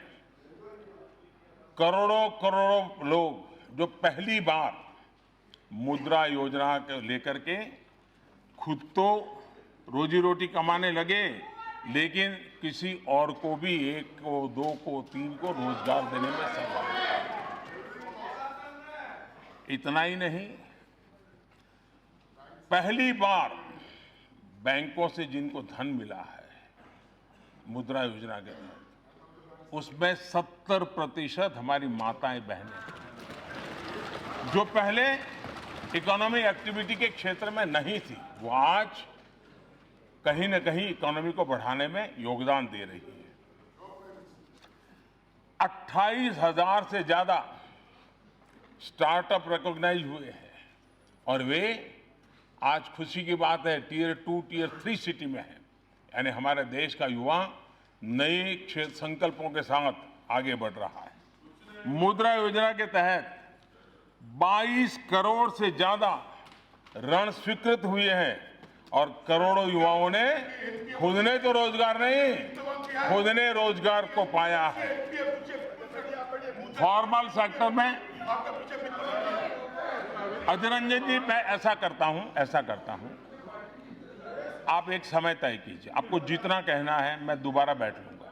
करोड़ों करोड़ों लोग जो पहली बार मुद्रा योजना को लेकर के खुद तो रोजी रोटी कमाने लगे, लेकिन किसी और को भी, 1 को, 2 को, 3 को रोजगार देने में सफल हुआ। इतना ही नहीं, पहली बार बैंकों से जिनको धन मिला है मुद्रा योजना के तहत, उसमें 70% हमारी माताएं बहनें, जो पहले इकोनॉमिक एक्टिविटी के क्षेत्र में नहीं थी, वो आज कहीं न कहीं इकोनॉमी को बढ़ाने में योगदान दे रही है। 28,000 से ज्यादा स्टार्टअप रिकॉग्नाइज हुए हैं और वे आज खुशी की बात है टियर 2, टियर 3 सिटी में है। यानी हमारे देश का युवा नए क्षेत्र संकल्पों के साथ आगे बढ़ रहा है। मुद्रा योजना के तहत 22 करोड़ से ज्यादा ऋण स्वीकृत हुए हैं और करोड़ों युवाओं ने खुद ने तो रोजगार नहीं, खुद ने रोजगार को पाया है। फॉर्मल सेक्टर में अजय रंजन जी, मैं ऐसा करता हूं आप एक समय तय कीजिए, आपको जितना कहना है मैं दोबारा बैठ लूंगा,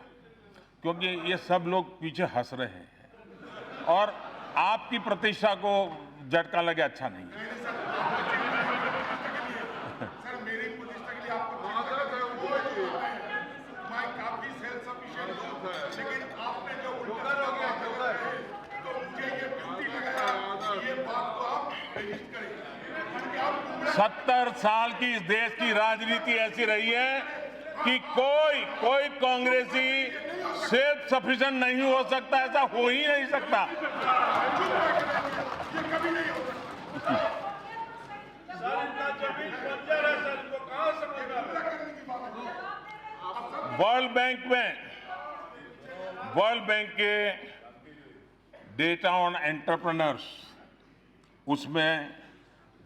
क्योंकि ये सब लोग पीछे हंस रहे हैं और आपकी प्रतिष्ठा को झटका लगे अच्छा नहीं है। सर मेरी प्रतिष्ठा के लिए आपको मैं काफी सेल्फ सफिशिएंट हूं, लेकिन आपने जो उल्टा तो मुझे ये ड्यूटी लगाया, ये बात को आप रजिस्ट करें। 70 साल की इस देश की राजनीति ऐसी रही है कि कोई कांग्रेसी सेल्फ सफिशिएंट नहीं हो सकता, ऐसा हो ही नहीं सकता। वर्ल्ड बैंक के डेटा ऑन एंटरप्रेन्योर्स, उसमें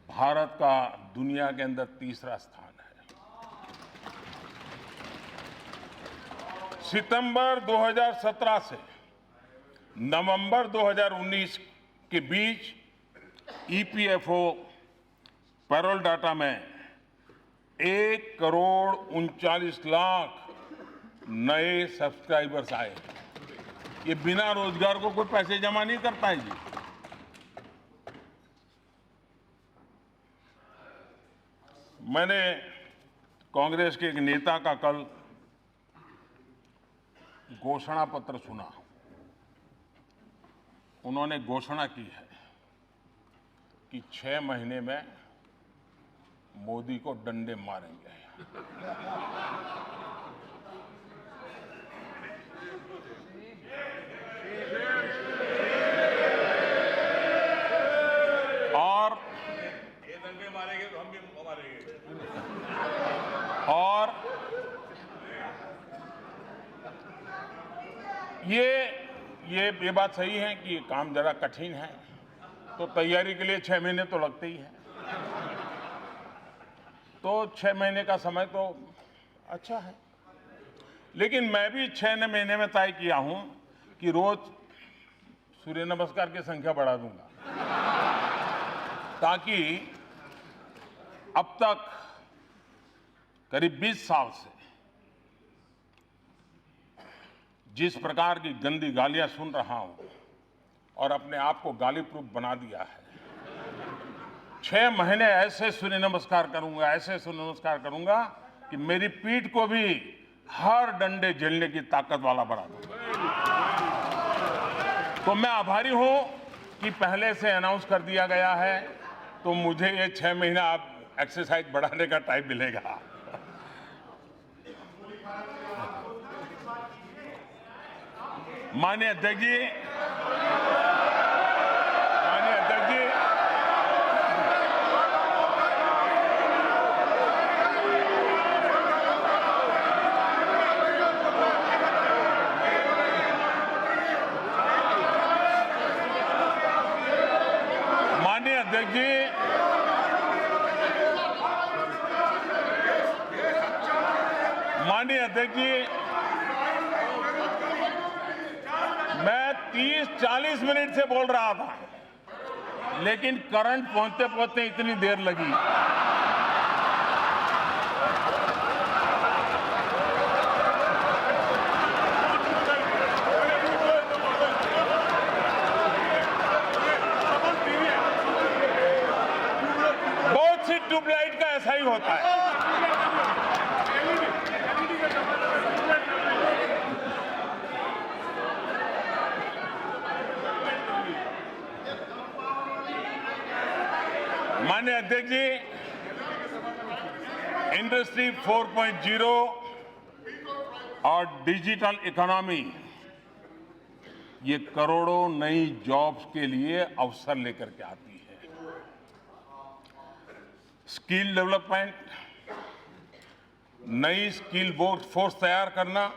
भारत का दुनिया के अंदर तीसरा स्थान है। सितंबर 2017 से नवंबर 2019 के बीच ईपीएफओ पैरोल डाटा में 1,39,00,000 नए सब्सक्राइबर्स आए। ये बिना रोजगार को कोई पैसे जमा नहीं करता है जी। मैंने कांग्रेस के एक नेता का कल घोषणा पत्र सुना। उन्होंने घोषणा की है कि 6 महीने में मोदी को डंडे मारेंगे। और ये डंडे मारेंगे तो हम भी मारेंगे। और ये बात सही है कि काम जरा कठिन है, तो तैयारी के लिए 6 महीने तो लगते ही हैं। तो 6 महीने का समय तो अच्छा है, लेकिन मैं भी 6 महीने में तय किया हूं कि रोज सूर्य नमस्कार की संख्या बढ़ा दूंगा, ताकि अब तक करीब 20 साल से जिस प्रकार की गंदी गालियां सुन रहा हूं और अपने आप को गाली प्रूफ बना दिया है, 6 महीने ऐसे सूर्य नमस्कार करूंगा, ऐसे सूर्य नमस्कार करूंगा कि मेरी पीठ को भी हर डंडे झेलने की ताकत वाला बना दूंगा। तो मैं आभारी हूं कि पहले से अनाउंस कर दिया गया है, तो मुझे ये 6 महीना आप एक्सरसाइज बढ़ाने का टाइम मिलेगा। माननीय अध्यक्ष जी, माननीय अध्यक्ष जी, मैं 30-40 मिनट से बोल रहा था, लेकिन करंट पहुंचते पहुंचते इतनी देर लगी। बहुत सी ट्यूबलाइट का ऐसा ही होता है। माननीय अध्यक्ष जी, इंडस्ट्री 4.0 और डिजिटल इकोनॉमी, ये करोड़ों नई जॉब्स के लिए अवसर लेकर के आती है। स्किल डेवलपमेंट, नई स्किल फोर्स तैयार करना,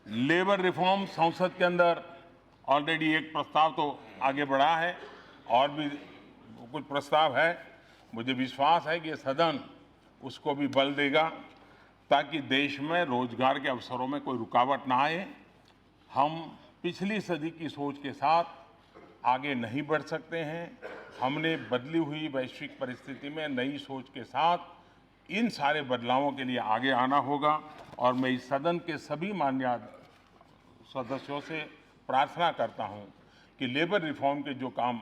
लेबर रिफॉर्म, संसद के अंदर ऑलरेडी एक प्रस्ताव तो आगे बढ़ा है और भी कुछ प्रस्ताव है। मुझे विश्वास है कि ये सदन उसको भी बल देगा, ताकि देश में रोजगार के अवसरों में कोई रुकावट ना आए। हम पिछली सदी की सोच के साथ आगे नहीं बढ़ सकते हैं। हमने बदली हुई वैश्विक परिस्थिति में नई सोच के साथ इन सारे बदलावों के लिए आगे आना होगा और मैं इस सदन के सभी माननीय सदस्यों से प्रार्थना करता हूं कि लेबर रिफॉर्म के जो काम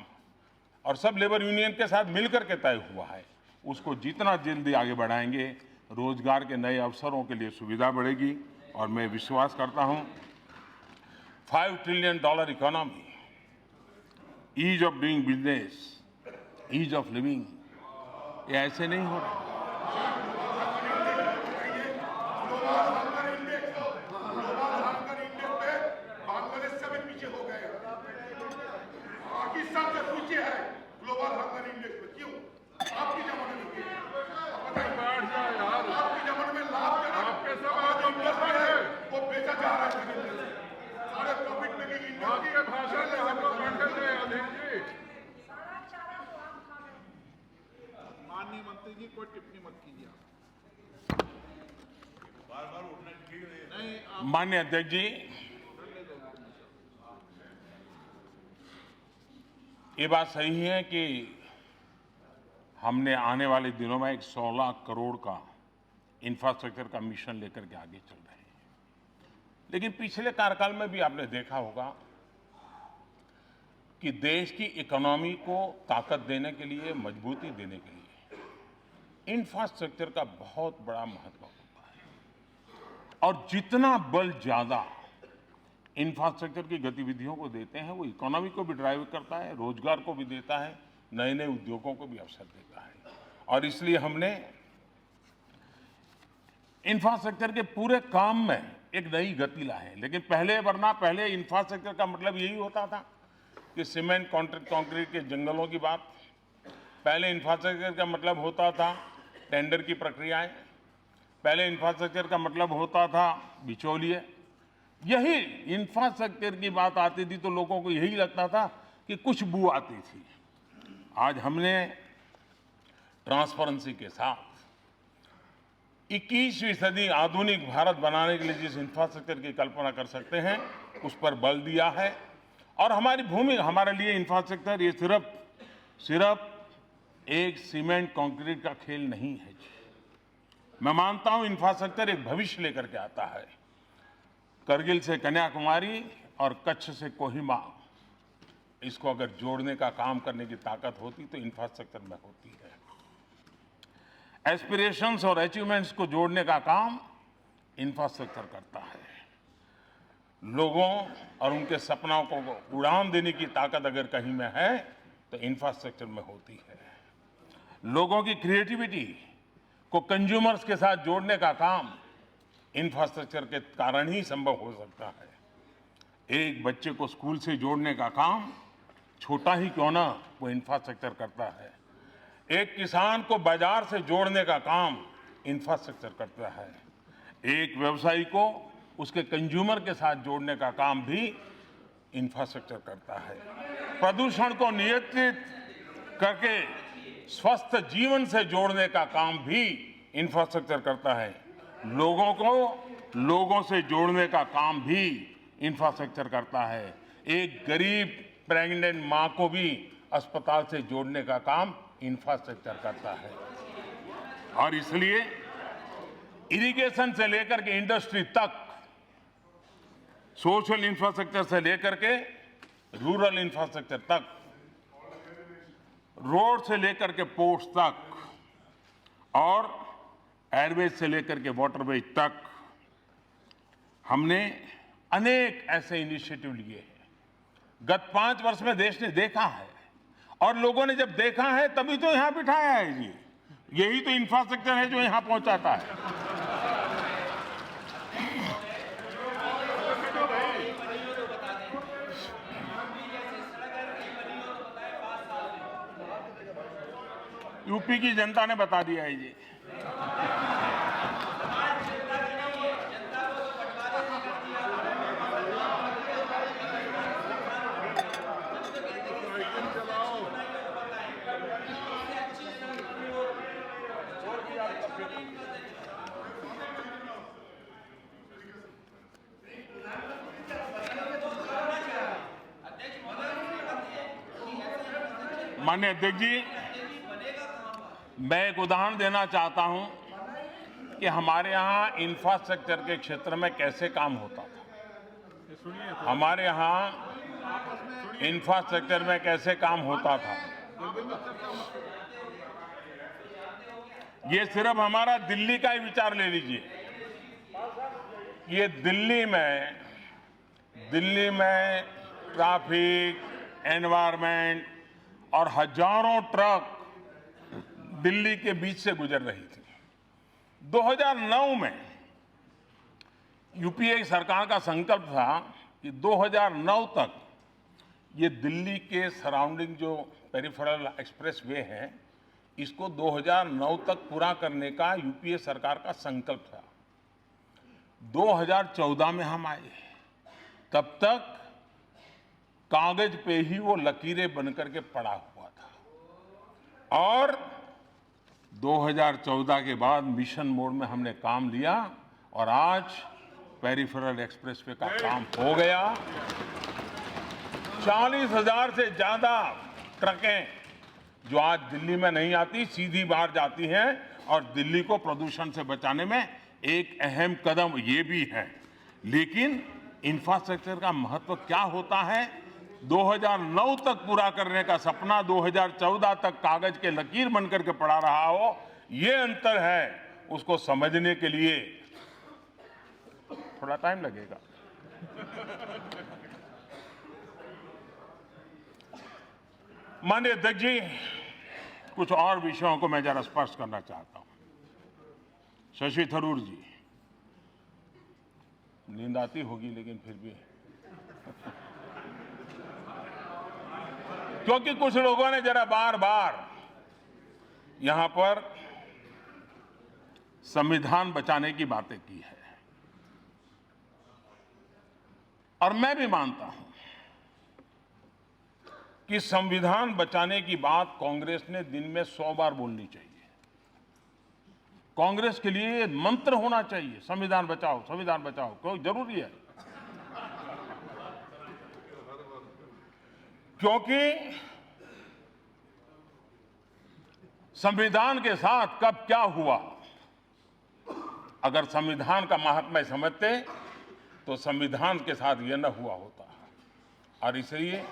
और सब लेबर यूनियन के साथ मिलकर के तय हुआ है, उसको जितना जल्दी आगे बढ़ाएंगे, रोजगार के नए अवसरों के लिए सुविधा बढ़ेगी। और मैं विश्वास करता हूं $5 trillion economy, ease of doing business, ease of living, ये ऐसे नहीं हो रहा। बांग्लादेश से भी पीछे हो गए, पाकिस्तान से पीछे है ग्लोबल हंगर इंडेक्स में। क्यों? आपकी जमाने में आपकी जमाने में वो बेचा जा रहा है, सारे प्रॉफिट मेकिंग माननीय मंत्री जी कोई टिप्पणी मत कीजिए। बार-बार उठना ठीक नहीं। माननीय अध्यक्ष जी, ये बात सही है कि हमने आने वाले दिनों में एक 16 करोड़ का इंफ्रास्ट्रक्चर का मिशन लेकर के आगे चल रहे हैं। लेकिन पिछले कार्यकाल में भी आपने देखा होगा कि देश की इकोनॉमी को ताकत देने के लिए, मजबूती देने के लिए इंफ्रास्ट्रक्चर का बहुत बड़ा महत्व होता है। और जितना बल ज्यादा इंफ्रास्ट्रक्चर की गतिविधियों को देते हैं, वो इकोनॉमी को भी ड्राइव करता है, रोजगार को भी देता है, नए नए उद्योगों को भी अवसर देता है। और इसलिए हमने इंफ्रास्ट्रक्चर के पूरे काम में एक नई गति लाए। लेकिन पहले इंफ्रास्ट्रक्चर का मतलब यही होता था कि सीमेंट कंक्रीट के जंगलों की बात। पहले इंफ्रास्ट्रक्चर का मतलब होता था टेंडर की प्रक्रियाएं। पहले इंफ्रास्ट्रक्चर का मतलब होता था बिचौलिए। यही इंफ्रास्ट्रक्चर की बात आती थी तो लोगों को यही लगता था कि कुछ बू आती थी। आज हमने ट्रांसपेरेंसी के साथ 21वीं सदी आधुनिक भारत बनाने के लिए जिस इंफ्रास्ट्रक्चर की कल्पना कर सकते हैं, उस पर बल दिया है। और हमारी भूमि, हमारे लिए इंफ्रास्ट्रक्चर ये सिर्फ एक सीमेंट कंक्रीट का खेल नहीं है। मैं मानता हूं इंफ्रास्ट्रक्चर एक भविष्य लेकर के आता है। करगिल से कन्याकुमारी और कच्छ से कोहिमा, इसको अगर जोड़ने का काम करने की ताकत होती तो इंफ्रास्ट्रक्चर में होती है। एस्पिरेशंस और अचीवमेंट्स को जोड़ने का काम इंफ्रास्ट्रक्चर करता है। लोगों और उनके सपनों को उड़ान देने की ताकत अगर कहीं में है तो इंफ्रास्ट्रक्चर में होती है। लोगों की क्रिएटिविटी को कंज्यूमर्स के साथ जोड़ने का काम इंफ्रास्ट्रक्चर के कारण ही संभव हो सकता है। एक बच्चे को स्कूल से जोड़ने का काम, छोटा ही क्यों ना, वो इंफ्रास्ट्रक्चर करता है। एक किसान को बाजार से जोड़ने का काम इंफ्रास्ट्रक्चर करता है। एक व्यवसायी को उसके कंज्यूमर के साथ जोड़ने का काम भी इंफ्रास्ट्रक्चर करता है। प्रदूषण को नियंत्रित करके स्वस्थ जीवन से जोड़ने का काम भी इंफ्रास्ट्रक्चर करता है। लोगों को लोगों से जोड़ने का काम भी इंफ्रास्ट्रक्चर करता है। एक गरीब प्रेग्नेंट मां को भी अस्पताल से जोड़ने का काम इंफ्रास्ट्रक्चर करता है। और इसलिए इरिगेशन से लेकर के इंडस्ट्री तक, सोशल इंफ्रास्ट्रक्चर से लेकर के रूरल इंफ्रास्ट्रक्चर तक, रोड से लेकर के पोर्ट्स तक और एयरवेज से लेकर के वाटरवेज तक, हमने अनेक ऐसे इनिशिएटिव लिए हैं। गत 5 वर्ष में देश ने देखा है, और लोगों ने जब देखा है तभी तो यहां बिठाया है जी। यही तो इंफ्रास्ट्रक्चर है जो यहां पहुंचाता है। यूपी की जनता ने बता दिया है जी। माननीय अध्यक्ष जी, मैं एक उदाहरण देना चाहता हूं कि हमारे यहाँ इंफ्रास्ट्रक्चर के क्षेत्र में कैसे काम होता था। हमारे यहाँ इंफ्रास्ट्रक्चर में कैसे काम होता था। ये सिर्फ हमारा दिल्ली का ही विचार ले लीजिए। ये दिल्ली में ट्रैफिक, एनवायरनमेंट और हजारों ट्रक दिल्ली के बीच से गुजर रही थी। 2009 में यूपीए सरकार का संकल्प था कि 2009 तक ये दिल्ली के सराउंडिंग जो पेरिफेरल एक्सप्रेस वे है, इसको 2009 तक पूरा करने का यूपीए सरकार का संकल्प था। 2014 में हम आए, तब तक कागज पे ही वो लकीरें बनकर के पड़ा हुआ था। और 2014 के बाद मिशन मोड में हमने काम लिया और आज पेरिफेरल एक्सप्रेसवे का काम हो गया। 40,000 से ज्यादा ट्रकें जो आज दिल्ली में नहीं आती, सीधी बाहर जाती हैं और दिल्ली को प्रदूषण से बचाने में एक अहम कदम ये भी है। लेकिन इंफ्रास्ट्रक्चर का महत्व क्या होता है? 2009 तक पूरा करने का सपना 2014 तक कागज के लकीर बनकर के पड़ा रहा हो, ये अंतर है। उसको समझने के लिए थोड़ा टाइम लगेगा। माननीय अध्यक्ष जी, कुछ और विषयों को मैं जरा स्पष्ट करना चाहता हूं। शशि थरूर जी, नींद आती होगी लेकिन फिर भी क्योंकि कुछ लोगों ने जरा बार बार यहां पर संविधान बचाने की बातें की है, और मैं भी मानता हूं कि संविधान बचाने की बात कांग्रेस ने दिन में 100 बार बोलनी चाहिए। कांग्रेस के लिए मंत्र होना चाहिए, संविधान बचाओ, संविधान बचाओ, क्यों जरूरी है। क्योंकि संविधान के साथ कब क्या हुआ, अगर संविधान का महात्म्य समझते तो संविधान के साथ यह न हुआ होता। और इसलिए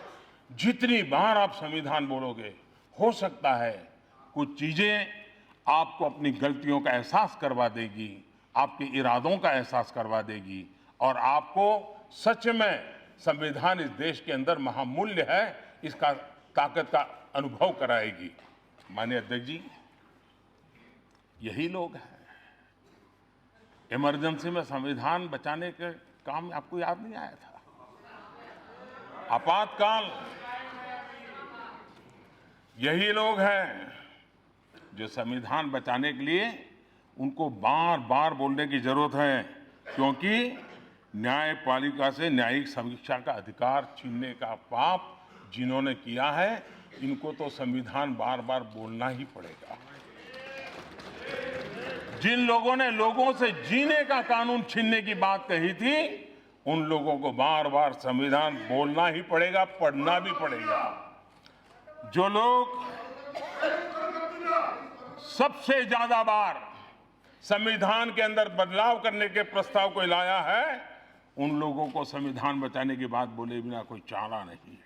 जितनी बार आप संविधान बोलोगे, हो सकता है कुछ चीजें आपको अपनी गलतियों का एहसास करवा देगी, आपके इरादों का एहसास करवा देगी, और आपको सच में संविधान इस देश के अंदर महामूल्य है, इसका ताकत का अनुभव कराएगी। माननीय अध्यक्ष जी, यही लोग हैं। इमरजेंसी में संविधान बचाने के काम आपको याद नहीं आया था? आपातकाल, यही लोग हैं जो संविधान बचाने के लिए उनको बार बार बोलने की जरूरत है, क्योंकि न्यायपालिका से न्यायिक समीक्षा का अधिकार छीनने का पाप जिन्होंने किया है, इनको तो संविधान बार बार बोलना ही पड़ेगा। जिन लोगों ने लोगों से जीने का कानून छीनने की बात कही थी, उन लोगों को बार बार संविधान बोलना ही पड़ेगा, पढ़ना भी पड़ेगा। जो लोग सबसे ज्यादा बार संविधान के अंदर बदलाव करने के प्रस्ताव को लाया है, उन लोगों को संविधान बचाने की बात बोले बिना कोई चारा नहीं है।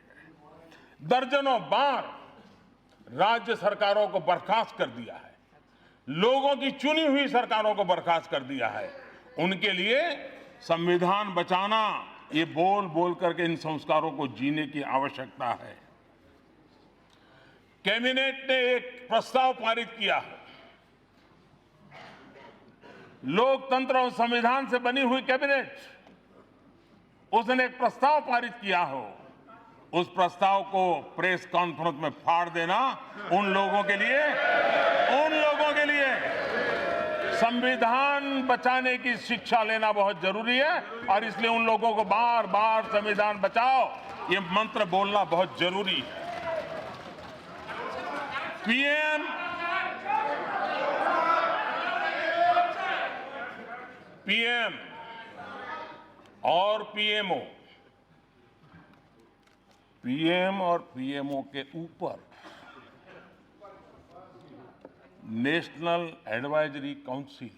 दर्जनों बार राज्य सरकारों को बर्खास्त कर दिया है, लोगों की चुनी हुई सरकारों को बर्खास्त कर दिया है। उनके लिए संविधान बचाना, ये बोल बोल करके इन संस्कारों को जीने की आवश्यकता है। कैबिनेट ने एक प्रस्ताव पारित किया है, लोकतंत्र और संविधान से बनी हुई कैबिनेट, उसने एक प्रस्ताव पारित किया हो, उस प्रस्ताव को प्रेस कॉन्फ्रेंस में फाड़ देना उन लोगों के लिए संविधान बचाने की शिक्षा लेना बहुत जरूरी है। और इसलिए उन लोगों को बार बार संविधान बचाओ ये मंत्र बोलना बहुत जरूरी है। पीएम और पीएमओ, पीएम और पीएमओ के ऊपर national advisory council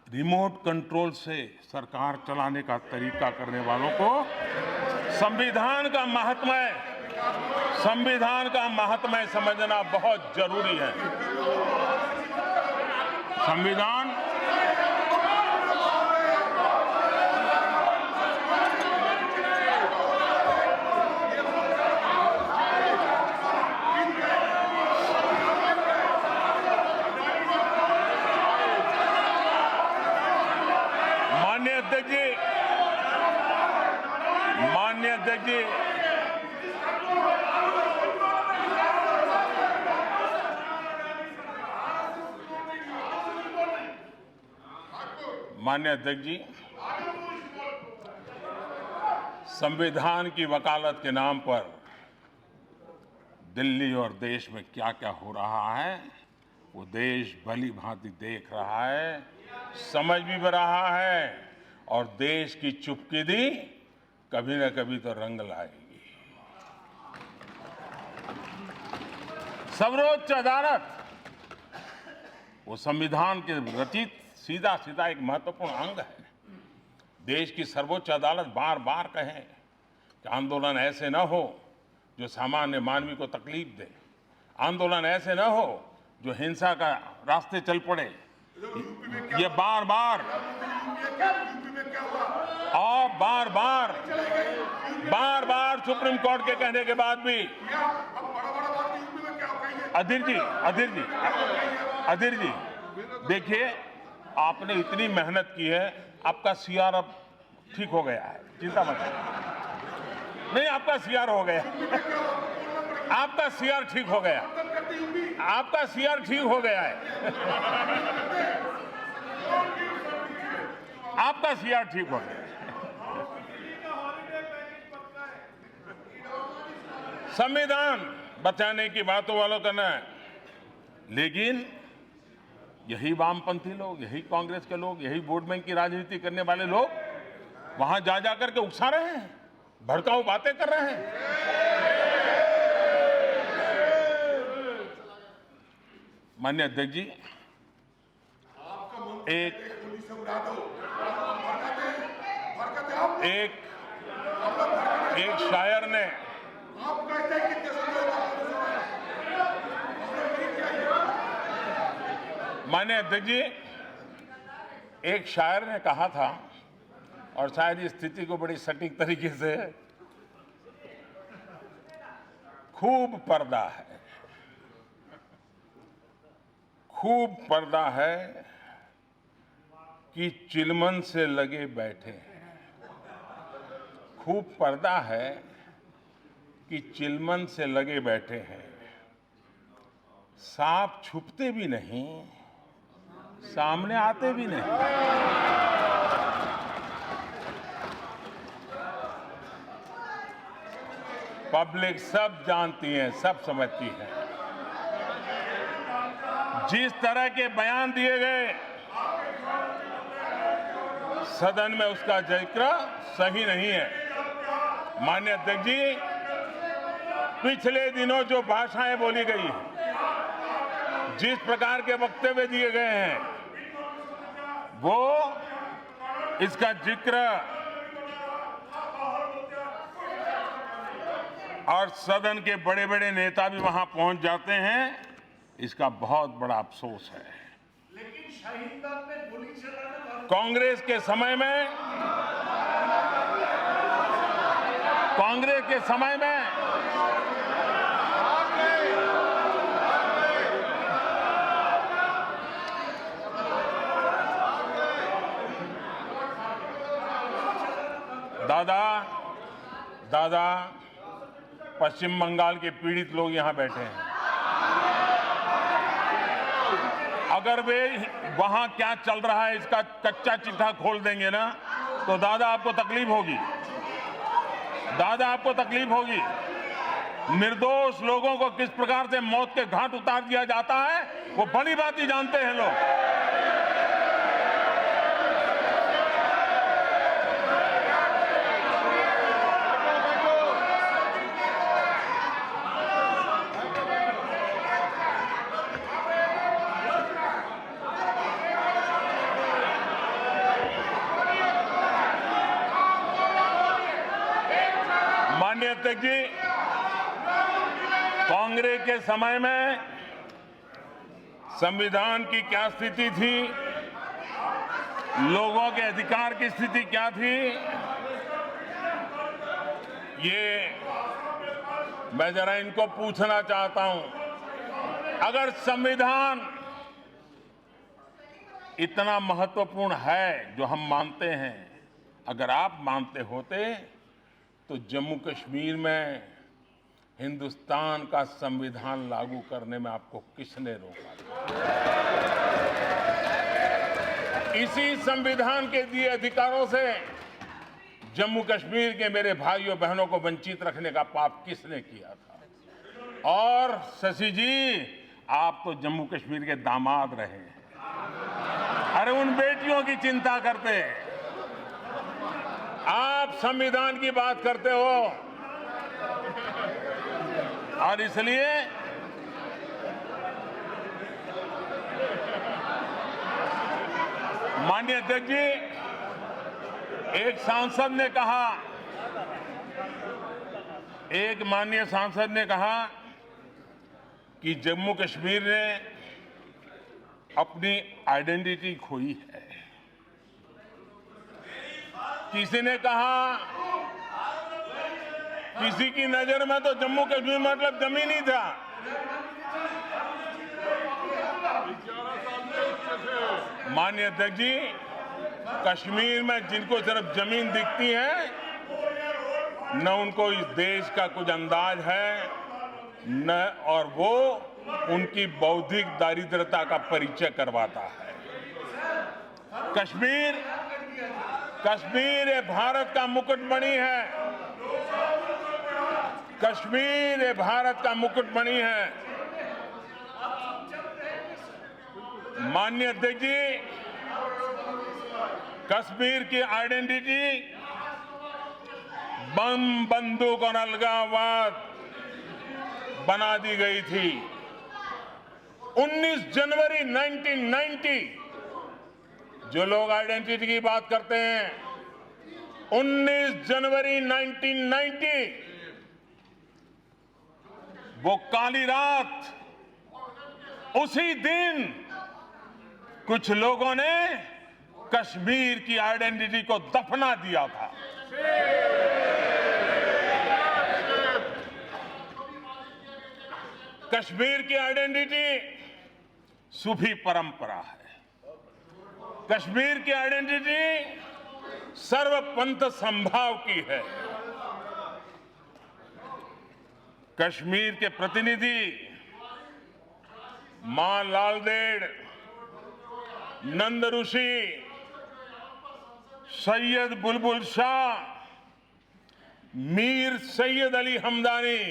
remote control से सरकार चलाने का तरीका करने वालों को संविधान का महात्म्य समझना बहुत जरूरी है। संविधान माननीय अध्यक्ष जी, माननीय अध्यक्ष जी, संविधान की वकालत के नाम पर दिल्ली और देश में क्या क्या हो रहा है वो देश भली भांति देख रहा है, समझ भी रहा है और देश की चुपकिदी कभी न कभी तो रंग लाएगी। सर्वोच्च अदालत वो संविधान के रचित सीधा सीधा एक महत्वपूर्ण अंग है। देश की सर्वोच्च अदालत बार बार कहे कि आंदोलन ऐसे न हो जो सामान्य मानवी को तकलीफ दे, आंदोलन ऐसे न हो जो हिंसा का रास्ते चल पड़े। ये बार बार और बार बार सुप्रीम कोर्ट के कहने के बाद भी अधीर जी देखिए, आपने इतनी मेहनत की है, आपका सीआर अब ठीक हो गया है, चिंता मत करिए। नहीं, आपका सीआर हो गया, आपका सीआर ठीक हो गया, आपका सीआर ठीक हो गया है, आपका सीआर ठीक हो गया। संविधान बचाने की बातों वालों का न, लेकिन यही वामपंथी लोग, यही कांग्रेस के लोग, यही वोट बैंक की राजनीति करने वाले लोग वहां जा जाकर के उकसा रहे हैं, भड़काऊ बातें कर रहे हैं। माननीय अध्यक्ष जी, एक शायर ने माननीय अध्यक्ष जी, एक शायर ने कहा था और शायद इस स्थिति को बड़ी सटीक तरीके से, खूब पर्दा है, खूब पर्दा है कि चिलमन से लगे बैठे हैं। खूब पर्दा है कि चिलमन से लगे बैठे हैं, सांप छुपते भी नहीं, सामने आते भी नहीं। पब्लिक सब जानती है, सब समझती है। जिस तरह के बयान दिए गए सदन में, उसका जिक्र सही नहीं है। माननीय अध्यक्ष जी, पिछले दिनों जो भाषाएं बोली गई हैं, जिस प्रकार के वक्तव्य दिए गए हैं, वो इसका जिक्र और सदन के बड़े बड़े नेता भी वहां पहुंच जाते हैं, इसका बहुत बड़ा अफसोस है। लेकिन शाहीन बाग में गोली चलाना कांग्रेस के समय में दादा पश्चिम बंगाल के पीड़ित लोग यहां बैठे हैं। अगर वे वहां क्या चल रहा है इसका कच्चा चिट्ठा खोल देंगे ना, तो दादा आपको तकलीफ होगी, दादा आपको तकलीफ होगी। निर्दोष लोगों को किस प्रकार से मौत के घाट उतार दिया जाता है, वो भली भांति जानते हैं लोग। अध्यक्ष जी, कांग्रेस के समय में संविधान की क्या स्थिति थी, लोगों के अधिकार की स्थिति क्या थी, ये मैं जरा इनको पूछना चाहता हूं। अगर संविधान इतना महत्वपूर्ण है जो हम मानते हैं, अगर आप मानते होते तो जम्मू कश्मीर में हिंदुस्तान का संविधान लागू करने में आपको किसने रोका? इसी संविधान के दिए अधिकारों से जम्मू कश्मीर के मेरे भाइयों बहनों को वंचित रखने का पाप किसने किया था? और शशि जी, आप तो जम्मू कश्मीर के दामाद रहे हैं। अरे उन बेटियों की चिंता करते हैं, आप संविधान की बात करते हो। और इसलिए माननीय अध्यक्ष जी, एक माननीय सांसद ने कहा कि जम्मू कश्मीर ने अपनी आइडेंटिटी खोई है। किसी ने कहा, किसी की नजर में तो जम्मू कश्मीर मतलब जमीन ही था। माननीय अध्यक्ष जी, कश्मीर में जिनको सिर्फ जमीन दिखती है, न उनको इस देश का कुछ अंदाज है, न और वो उनकी बौद्धिक दारिद्रता का परिचय करवाता है। कश्मीर ये भारत का मुकुटमणि है। कश्मीर ये भारत का मुकुटमणि है। माननीय अध्यक्ष जी, कश्मीर की आइडेंटिटी बम, बंदूक और अलगाववाद बना दी गई थी। 19 जनवरी 1990, जो लोग आइडेंटिटी की बात करते हैं, 19 जनवरी 1990, वो काली रात, उसी दिन कुछ लोगों ने कश्मीर की आइडेंटिटी को दफना दिया था। कश्मीर की आइडेंटिटी सूफी परंपरा है। कश्मीर की आइडेंटिटी सर्वपंथ संभाव की है। कश्मीर के प्रतिनिधि मां लालदेड़, नंद ऋषि, सैयद बुलबुल शाह, मीर सैयद अली हमदानी,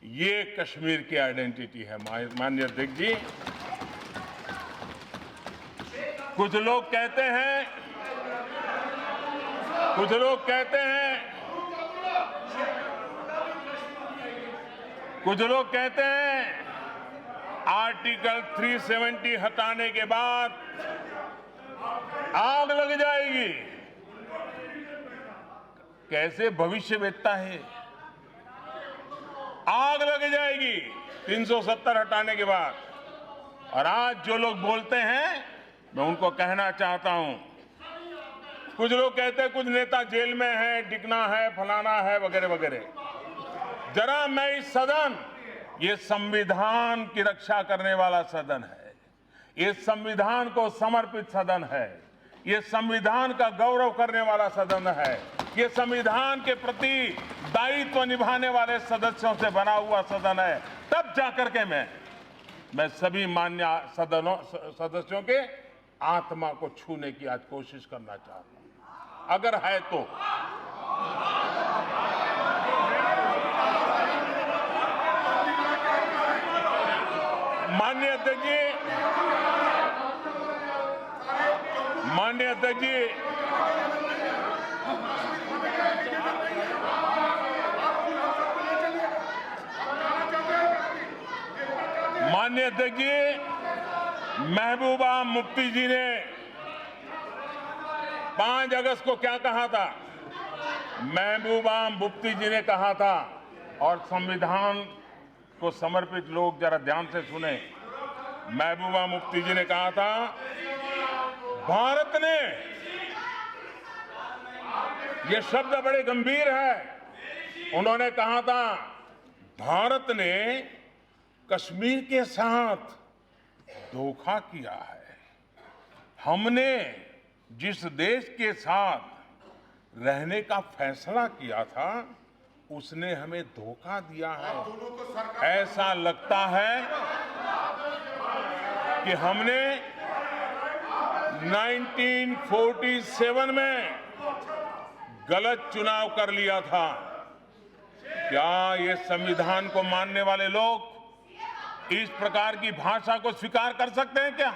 ये कश्मीर की आइडेंटिटी है। माननीय अध्यक्ष जी, कुछ लोग कहते हैं आर्टिकल 370 हटाने के बाद आग लग जाएगी। कैसे भविष्यवेत्ता है? आग लग जाएगी 370 हटाने के बाद। और आज जो लोग बोलते हैं, मैं उनको कहना चाहता हूं, कुछ लोग कहते हैं कुछ नेता जेल में है, डिगना है, फलाना है, वगैरह वगैरह। जरा मैं इस सदन, ये संविधान की रक्षा करने वाला सदन है, ये संविधान को समर्पित सदन है, ये संविधान का गौरव करने वाला सदन है, ये संविधान के प्रति दायित्व निभाने वाले सदस्यों से बना हुआ सदन है। तब जाकर के मैं सभी मान्य सदस्यों के आत्मा को छूने की आज कोशिश करना चाहता हूं, अगर है तो। माननीय अध्यक्ष जी, माननीय अध्यक्ष जी, महबूबा मुफ्ती जी ने 5 अगस्त को क्या कहा था? महबूबा मुफ्ती जी ने कहा था, और संविधान को समर्पित लोग जरा ध्यान से सुने। महबूबा मुफ्ती जी ने कहा था, भारत ने, ये शब्द बड़े गंभीर है, उन्होंने कहा था भारत ने कश्मीर के साथ धोखा किया है। हमने जिस देश के साथ रहने का फैसला किया था उसने हमें धोखा दिया है। ऐसा लगता है कि हमने 1947 में गलत चुनाव कर लिया था। क्या ये संविधान को मानने वाले लोग इस प्रकार की भाषा को स्वीकार कर सकते हैं? क्या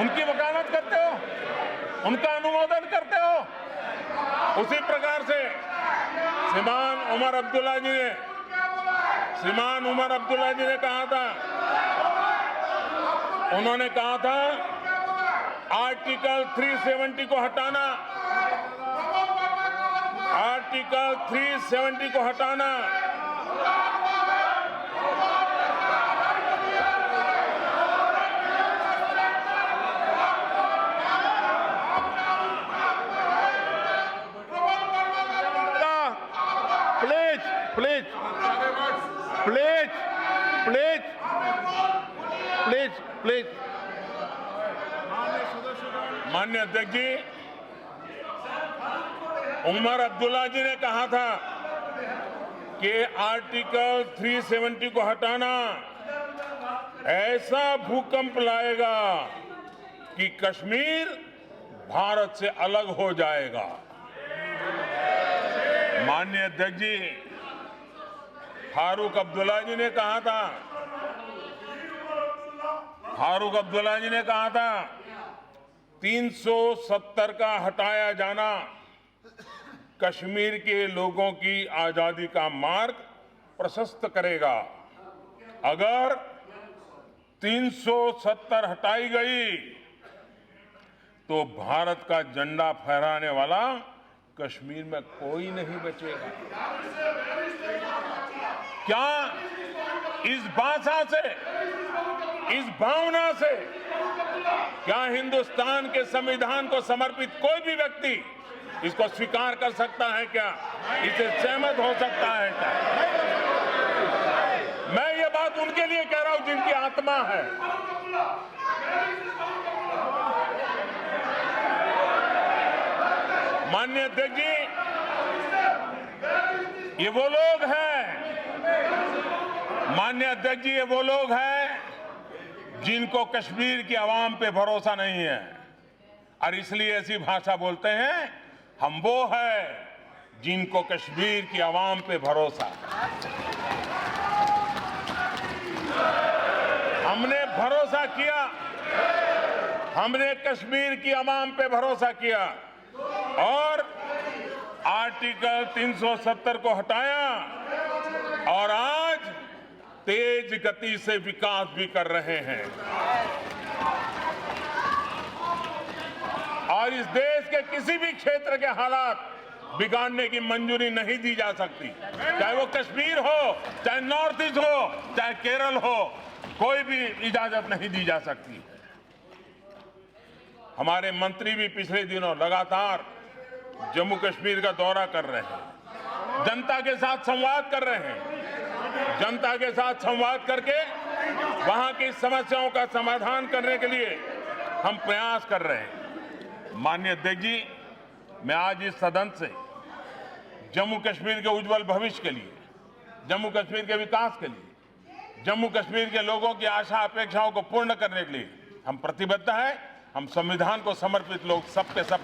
उनकी वकालत करते हो? उनका अनुमोदन करते हो? उसी प्रकार से श्रीमान उमर अब्दुल्ला जी ने कहा था, उन्होंने कहा था आर्टिकल 370 को हटाना, आर्टिकल 370 को हटाना। प्लीज। माननीय अध्यक्ष जी, उमर अब्दुल्ला जी ने कहा था कि आर्टिकल 370 को हटाना ऐसा भूकंप लाएगा कि कश्मीर भारत से अलग हो जाएगा। माननीय अध्यक्ष जी, फारूक अब्दुल्ला जी ने कहा था, 370 का हटाया जाना कश्मीर के लोगों की आजादी का मार्ग प्रशस्त करेगा। अगर 370 हटाई गई तो भारत का झंडा फहराने वाला कश्मीर में कोई नहीं बचेगा। क्या इस भाषा से, इस भावना से क्या हिंदुस्तान के संविधान को समर्पित कोई भी व्यक्ति इसको स्वीकार कर सकता है? क्या इसे सहमत हो सकता है? क्या मैं ये बात उनके लिए कह रहा हूं जिनकी आत्मा है। माननीय अध्यक्ष जी, ये वो लोग हैं, माननीय अध्यक्ष जी, ये वो लोग हैं जिनको कश्मीर की आवाम पे भरोसा नहीं है और इसलिए ऐसी भाषा बोलते हैं। हम वो है जिनको कश्मीर की आवाम पे भरोसा। हमने भरोसा किया, हमने कश्मीर की आवाम पे भरोसा किया और आर्टिकल 370 को हटाया और आज तेज गति से विकास भी कर रहे हैं। और इस देश के किसी भी क्षेत्र के हालात बिगाड़ने की मंजूरी नहीं दी जा सकती, चाहे वो कश्मीर हो, चाहे नॉर्थ ईस्ट हो, चाहे केरल हो, कोई भी इजाजत नहीं दी जा सकती। हमारे मंत्री भी पिछले दिनों लगातार जम्मू कश्मीर का दौरा कर रहे हैं, जनता के साथ संवाद कर रहे हैं, जनता के साथ संवाद करके वहां की समस्याओं का समाधान करने के लिए हम प्रयास कर रहे हैं। माननीय अध्यक्ष जी, मैं आज इस सदन से जम्मू कश्मीर के उज्जवल भविष्य के लिए, जम्मू कश्मीर के विकास के लिए, जम्मू कश्मीर के लोगों की आशा अपेक्षाओं को पूर्ण करने के लिए हम प्रतिबद्ध हैं। हम संविधान को समर्पित लोग सबके सब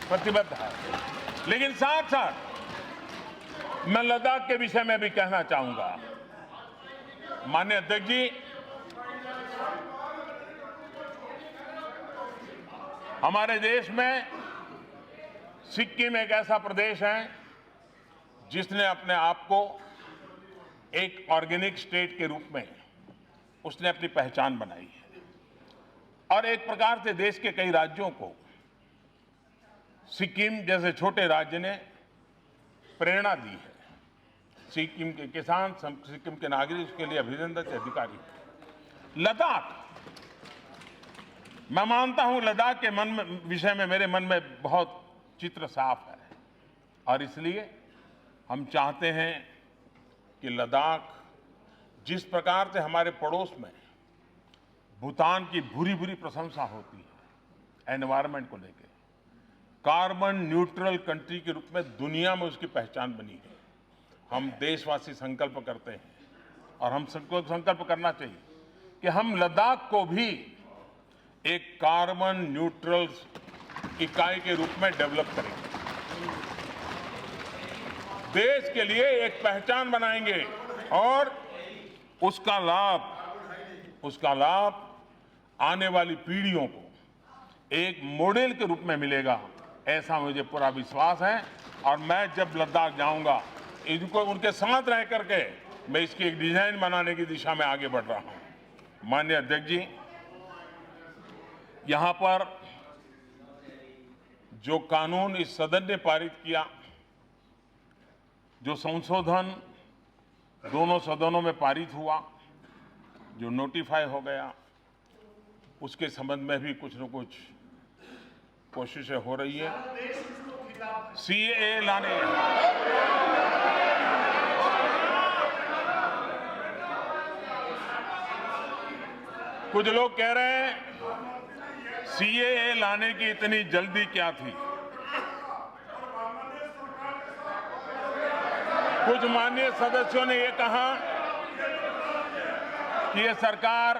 प्रतिबद्ध हैं। लेकिन साथ साथ मैं लद्दाख के विषय में भी कहना चाहूंगा। माननीय अध्यक्ष जी, हमारे देश में सिक्किम एक ऐसा प्रदेश है जिसने अपने आप को एक ऑर्गेनिक स्टेट के रूप में उसने अपनी पहचान बनाई है और एक प्रकार से देश के कई राज्यों को सिक्किम जैसे छोटे राज्य ने प्रेरणा दी है। सिक्किम के किसान, सिक्किम के नागरिक, उसके लिए अभिनंदन के अधिकारी। लद्दाख, मैं मानता हूं लद्दाख के विषय में मेरे मन में बहुत चित्र साफ है, और इसलिए हम चाहते हैं कि लद्दाख जिस प्रकार से हमारे पड़ोस में भूटान की भूरी भूरी प्रशंसा होती है एनवायरनमेंट को लेकर, कार्बन न्यूट्रल कंट्री के रूप में दुनिया में उसकी पहचान बनी है। हम देशवासी संकल्प करते हैं, और हम सबको संकल्प करना चाहिए कि हम लद्दाख को भी एक कार्बन न्यूट्रल इकाई के रूप में डेवलप करेंगे, देश के लिए एक पहचान बनाएंगे, और उसका लाभ आने वाली पीढ़ियों को एक मॉडल के रूप में मिलेगा, ऐसा मुझे पूरा विश्वास है। और मैं जब लद्दाख जाऊंगा, इनको उनके साथ रह करके मैं इसकी एक डिजाइन बनाने की दिशा में आगे बढ़ रहा हूं। माननीय अध्यक्ष जी, यहां पर जो कानून इस सदन ने पारित किया, जो संशोधन दोनों सदनों में पारित हुआ, जो नोटिफाई हो गया, उसके संबंध में भी कुछ न कुछ कोशिशें हो रही है। सीएए लाने, कुछ लोग कह रहे हैं सीएए लाने की इतनी जल्दी क्या थी। कुछ माननीय सदस्यों ने यह कहा कि यह सरकार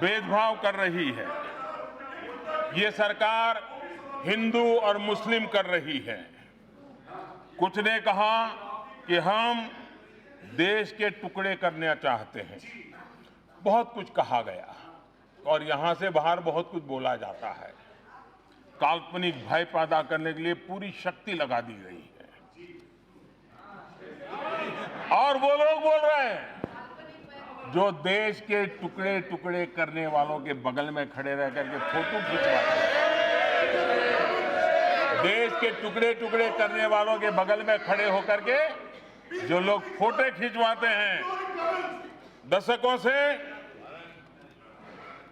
भेदभाव कर रही है, ये सरकार हिंदू और मुस्लिम कर रही है। कुछ ने कहा कि हम देश के टुकड़े करना चाहते हैं। बहुत कुछ कहा गया, और यहां से बाहर बहुत कुछ बोला जाता है। काल्पनिक भय पैदा करने के लिए पूरी शक्ति लगा दी गई है, और वो लोग बोल रहे हैं जो देश के टुकड़े टुकड़े करने वालों के बगल में खड़े रह करके फोटो खिंचवाते हैं। देश के टुकड़े टुकड़े करने वालों के बगल में खड़े होकर के जो लोग फोटो खिंचवाते हैं दशकों से,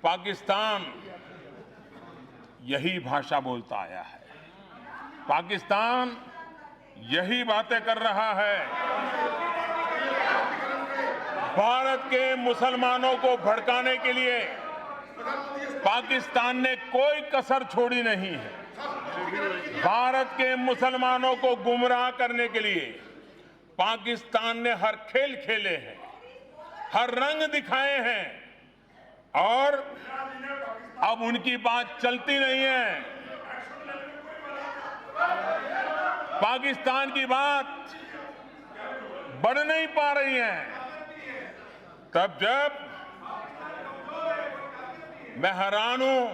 पाकिस्तान यही भाषा बोलता आया है। पाकिस्तान यही बातें कर रहा है। भारत के मुसलमानों को भड़काने के लिए पाकिस्तान ने कोई कसर छोड़ी नहीं है। भारत के मुसलमानों को गुमराह करने के लिए पाकिस्तान ने हर खेल खेले हैं, हर रंग दिखाए हैं, और अब उनकी बात चलती नहीं है। पाकिस्तान की बात बढ़ नहीं पा रही है। तब जब मैं हैरान हूं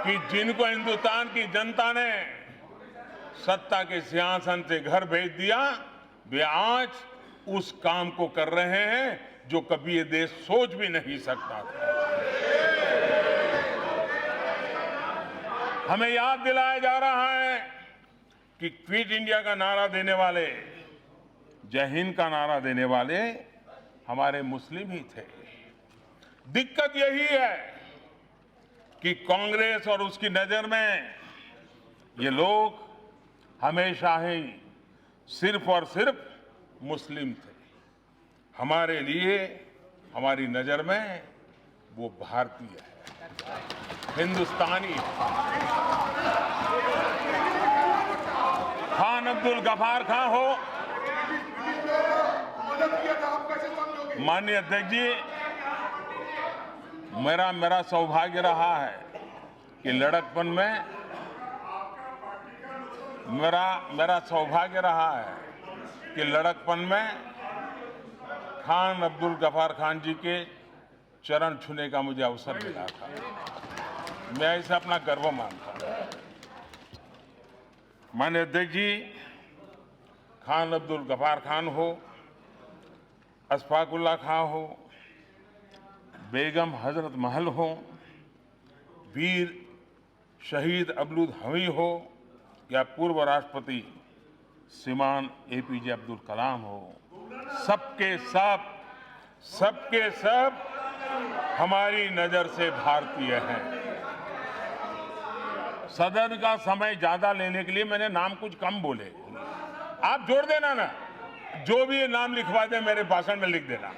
कि जिनको हिंदुस्तान की जनता ने सत्ता के सिंहासन से घर भेज दिया, वे आज उस काम को कर रहे हैं जो कभी ये देश सोच भी नहीं सकता था। हमें याद दिलाया जा रहा है कि क्विट इंडिया का नारा देने वाले, जय हिंद का नारा देने वाले हमारे मुस्लिम ही थे। दिक्कत यही है कि कांग्रेस और उसकी नजर में ये लोग हमेशा ही सिर्फ और सिर्फ मुस्लिम थे। हमारे लिए, हमारी नजर में वो भारतीय है, हिंदुस्तानी है। खान अब्दुल गफार खान हो, माननीय अध्यक्ष जी, मेरा सौभाग्य रहा है कि लड़कपन में मेरा सौभाग्य रहा है कि लड़कपन में खान अब्दुल गफार खान जी के चरण छूने का मुझे अवसर मिला था। मैं इसे अपना गर्व मानता हूं। माननीय अध्यक्ष जी, खान अब्दुल गफार खान हो, अशफाकुल्ला खान हो, बेगम हजरत महल हो, वीर शहीद अबलूद हमी हो, या पूर्व राष्ट्रपति श्रीमान एपीजे अब्दुल कलाम हो, सबके सब हमारी नजर से भारतीय हैं। सदन का समय ज्यादा लेने के लिए मैंने नाम कुछ कम बोले, आप जोड़ देना ना, जो भी ये नाम लिखवा दे मेरे भाषण में लिख देना।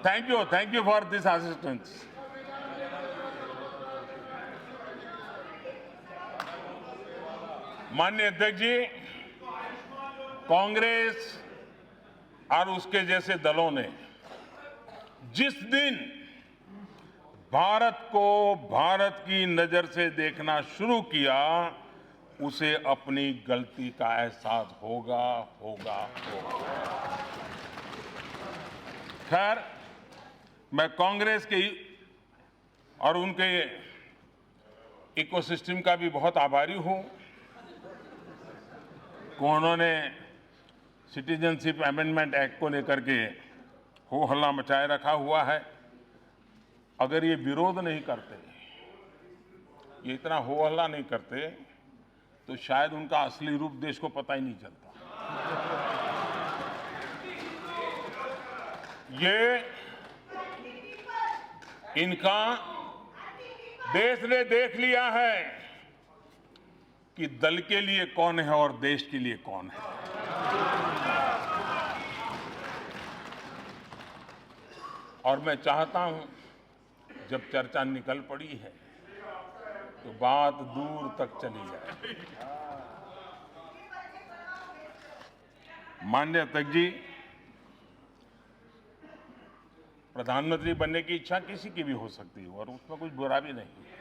Thank you for this assistance. माननीय अध्यक्ष जी, कांग्रेस और उसके जैसे दलों ने जिस दिन भारत को भारत की नजर से देखना शुरू किया, उसे अपनी गलती का एहसास होगा। खैर, मैं कांग्रेस के और उनके इकोसिस्टम का भी बहुत आभारी हूं कि उन्होंने सिटीजनशिप अमेंडमेंट एक्ट को लेकर के हो हल्ला मचाए रखा हुआ है। अगर ये विरोध नहीं करते, ये इतना हो हल्ला नहीं करते, तो शायद उनका असली रूप देश को पता ही नहीं चलता। ये इनका देश ने देख लिया है कि दल के लिए कौन है और देश के लिए कौन है। और मैं चाहता हूं, जब चर्चा निकल पड़ी है तो बात दूर तक चली जाए। माननीय अध्यक्ष जी, प्रधानमंत्री बनने की इच्छा किसी की भी हो सकती है और उसमें कुछ बुरा भी नहीं है,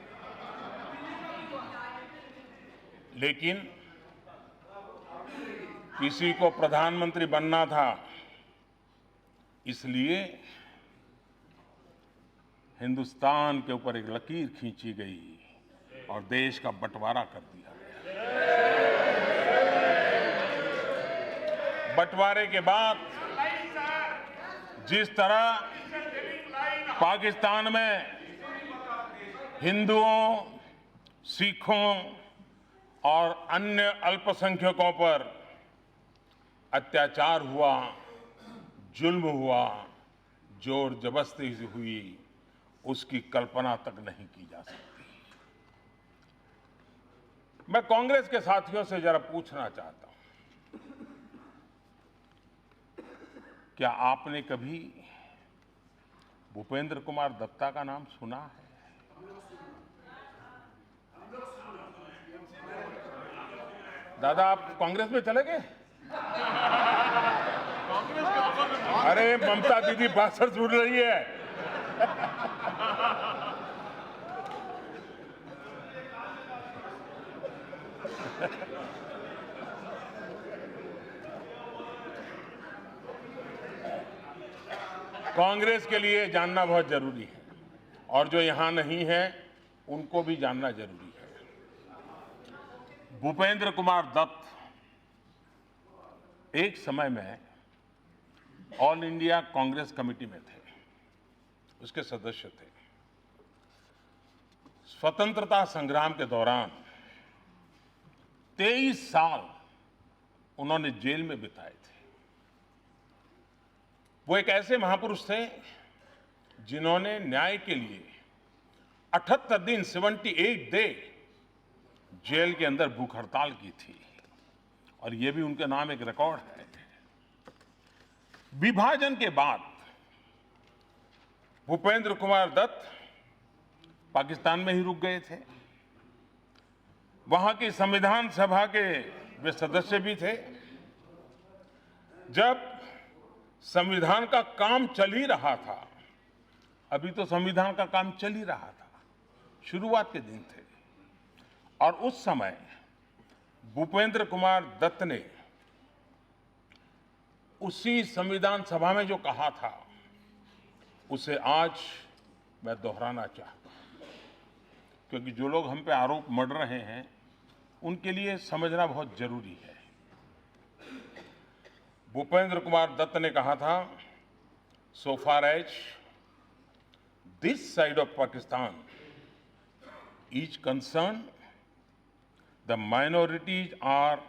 लेकिन किसी को प्रधानमंत्री बनना था, इसलिए हिंदुस्तान के ऊपर एक लकीर खींची गई और देश का बंटवारा कर दिया गया। बंटवारे के बाद जिस तरह पाकिस्तान में हिंदुओं, सिखों और अन्य अल्पसंख्यकों पर अत्याचार हुआ, जुल्म हुआ, जोर जबरदस्ती हुई, उसकी कल्पना तक नहीं की जा सकती। मैं कांग्रेस के साथियों से जरा पूछना चाहता हूं, क्या आपने कभी भूपेंद्र कुमार दत्ता का नाम सुना है? दादा, आप कांग्रेस में चले गए? अरे, ममता दीदी भाषण सुन रही है। कांग्रेस के लिए जानना बहुत जरूरी है और जो यहां नहीं है उनको भी जानना जरूरी है। भूपेंद्र कुमार दत्त एक समय में ऑल इंडिया कांग्रेस कमेटी में थे, उसके सदस्य थे। स्वतंत्रता संग्राम के दौरान 23 साल उन्होंने जेल में बिताए थे। वो एक ऐसे महापुरुष थे जिन्होंने न्याय के लिए 78 दिन 78 डे जेल के अंदर भूख हड़ताल की थी और ये भी उनके नाम एक रिकॉर्ड है। विभाजन के बाद भूपेंद्र कुमार दत्त पाकिस्तान में ही रुक गए थे। वहां की संविधान सभा के वे सदस्य भी थे। जब संविधान का काम चल ही रहा था, अभी तो संविधान का काम चल ही रहा था, शुरुआत के दिन थे, और उस समय भूपेंद्र कुमार दत्त ने उसी संविधान सभा में जो कहा था, उसे आज मैं दोहराना चाहता हूं, क्योंकि जो लोग हम पे आरोप मढ़ रहे हैं उनके लिए समझना बहुत जरूरी है। भूपेंद्र कुमार दत्त ने कहा था, so far as this side of Pakistan is concern, the minorities are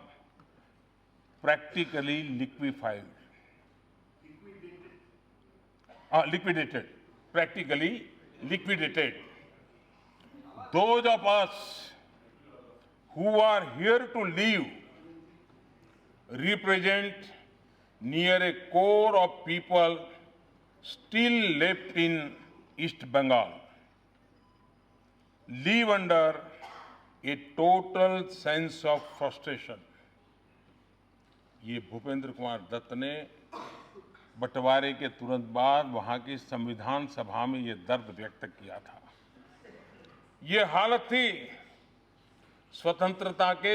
practically practically liquidated. Those of us who are here to live represent near a core of people still left in East Bengal, live under a total sense of frustration. ये भूपेंद्र कुमार दत्त ने बंटवारे के तुरंत बाद वहां की संविधान सभा में ये दर्द व्यक्त किया था। ये हालत थी स्वतंत्रता के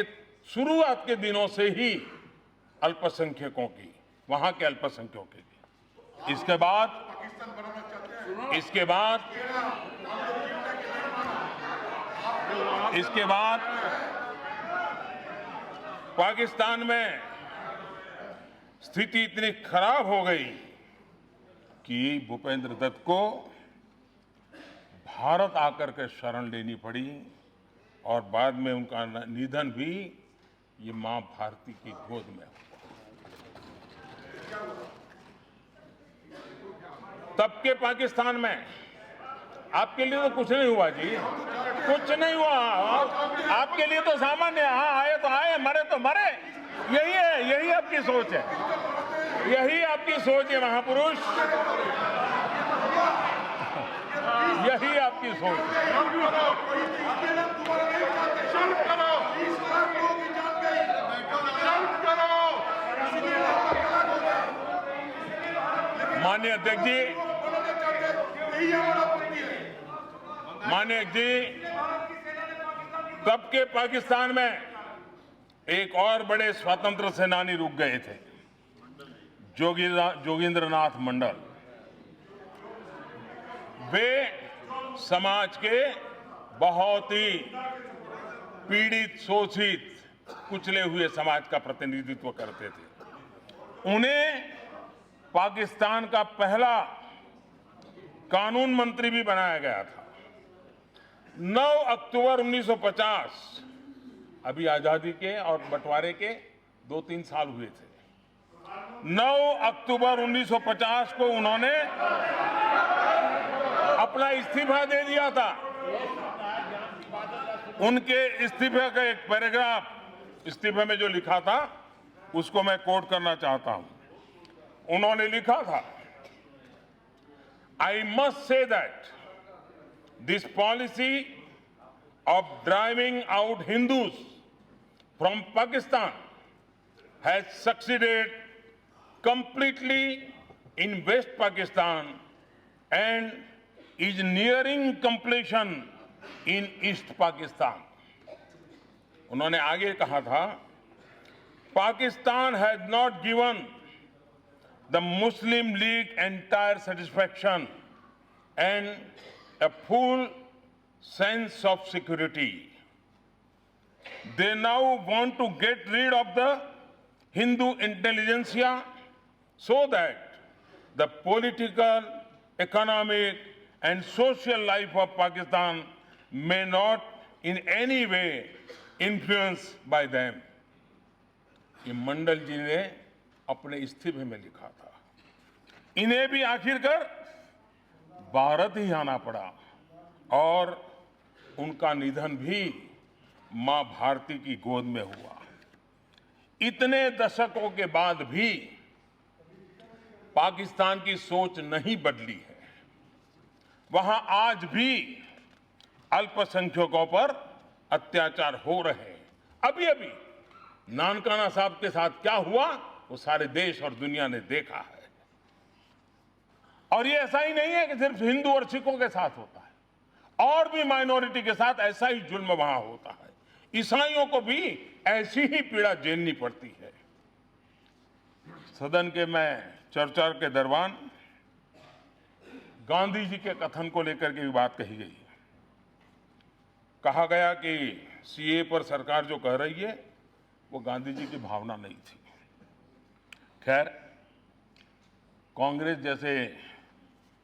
शुरुआत के दिनों से ही अल्पसंख्यकों की, वहां के अल्पसंख्यकों की। इसके बाद पाकिस्तान में स्थिति इतनी खराब हो गई कि भूपेंद्र दत्त को भारत आकर के शरण लेनी पड़ी और बाद में उनका निधन भी ये मां भारती की गोद में हुआ। तब के पाकिस्तान में आपके लिए तो कुछ नहीं हुआ जी, कुछ नहीं हुआ। आपके लिए तो सामान्य, हाँ आए तो आए, मरे तो मरे। यही है, यही आपकी सोच है, यही आपकी सोच है महापुरुष, यही आपकी सोच है। माननीय अध्यक्ष जी, तब के पाकिस्तान में एक और बड़े स्वतंत्र सेनानी रुक गए थे, जोगेंद्रनाथ मंडल। वे समाज के बहुत ही पीड़ित, शोषित, कुचले हुए समाज का प्रतिनिधित्व करते थे। उन्हें पाकिस्तान का पहला कानून मंत्री भी बनाया गया था। 9 अक्टूबर 1950, अभी आजादी के और बंटवारे के 2-3 साल हुए थे। 9 अक्टूबर 1950 को उन्होंने अपना इस्तीफा दे दिया था। उनके इस्तीफे का एक पैराग्राफ इस्तीफे में जो लिखा था उसको मैं कोट करना चाहता हूं। उन्होंने लिखा था, I must say that this policy of driving out Hindus from Pakistan has succeeded completely in West Pakistan and is nearing completion in East Pakistan. उन्होंने आगे कहा था, Pakistan has not given the Muslim League entire satisfaction and a full sense of security. They now want to get rid of the Hindu intelligentsia so that the political, economic and social life of Pakistan may not in any way influenced by them. ये मंडल जी ने अपने इस्तीफे में लिखा था। इन्हें भी आखिरकार भारत ही आना पड़ा और उनका निधन भी मां भारती की गोद में हुआ। इतने दशकों के बाद भी पाकिस्तान की सोच नहीं बदली है। वहां आज भी अल्पसंख्यकों पर अत्याचार हो रहे हैं। अभी अभी नानकाना साहब के साथ क्या हुआ वो सारे देश और दुनिया ने देखा है। और ये ऐसा ही नहीं है कि सिर्फ हिंदू और सिखों के साथ होता है, और भी माइनॉरिटी के साथ ऐसा ही जुल्म वहां होता है। ईसाइयों को भी ऐसी ही पीड़ा झेलनी पड़ती है। सदन के में चर्चा के दौरान गांधी जी के कथन को लेकर के भी बात कही गई। कहा गया कि सीए पर सरकार जो कह रही है वो गांधी जी की भावना नहीं थी। खैर, कांग्रेस जैसे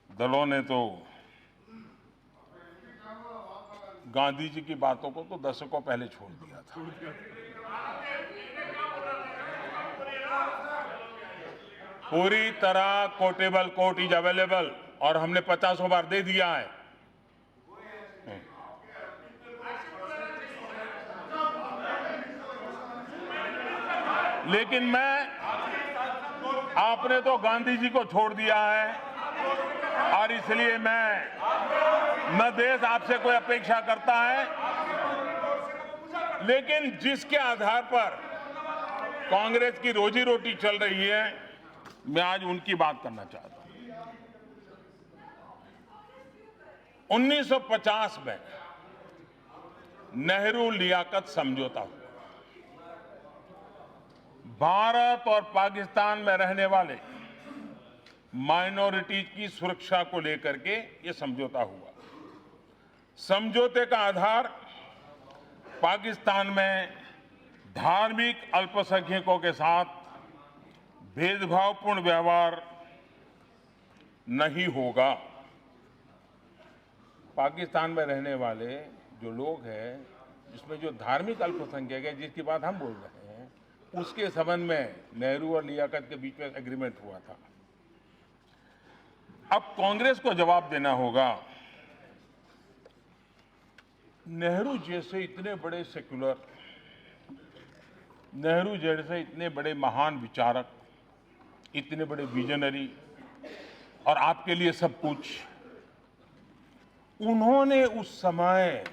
दलों ने तो गांधी जी की बातों को तो दशकों पहले छोड़ दिया था। पूरी तरह कोटेबल कोर्ट इज अवेलेबल और हमने 50 बार दे दिया है। लेकिन आपने तो गांधी जी को छोड़ दिया है और इसलिए न देश आपसे कोई अपेक्षा करता है, लेकिन जिसके आधार पर कांग्रेस की रोजी रोटी चल रही है, मैं आज उनकी बात करना चाहता हूं। 1950 में नेहरू लियाकत समझौता हुआ। भारत और पाकिस्तान में रहने वाले माइनॉरिटीज की सुरक्षा को लेकर के यह समझौता हुआ। समझौते का आधार पाकिस्तान में धार्मिक अल्पसंख्यकों के साथ भेदभावपूर्ण व्यवहार नहीं होगा। पाकिस्तान में रहने वाले जो लोग हैं, जिसमें जो धार्मिक अल्पसंख्यक है, जिसकी बात हम बोल रहे हैं, उसके संबंध में नेहरू और लियाकत के बीच में एग्रीमेंट हुआ था। अब कांग्रेस को जवाब देना होगा। नेहरू जैसे इतने बड़े सेक्युलर, नेहरू जैसे इतने बड़े महान विचारक, इतने बड़े विजनरी और आपके लिए सब कुछ, उन्होंने उस समय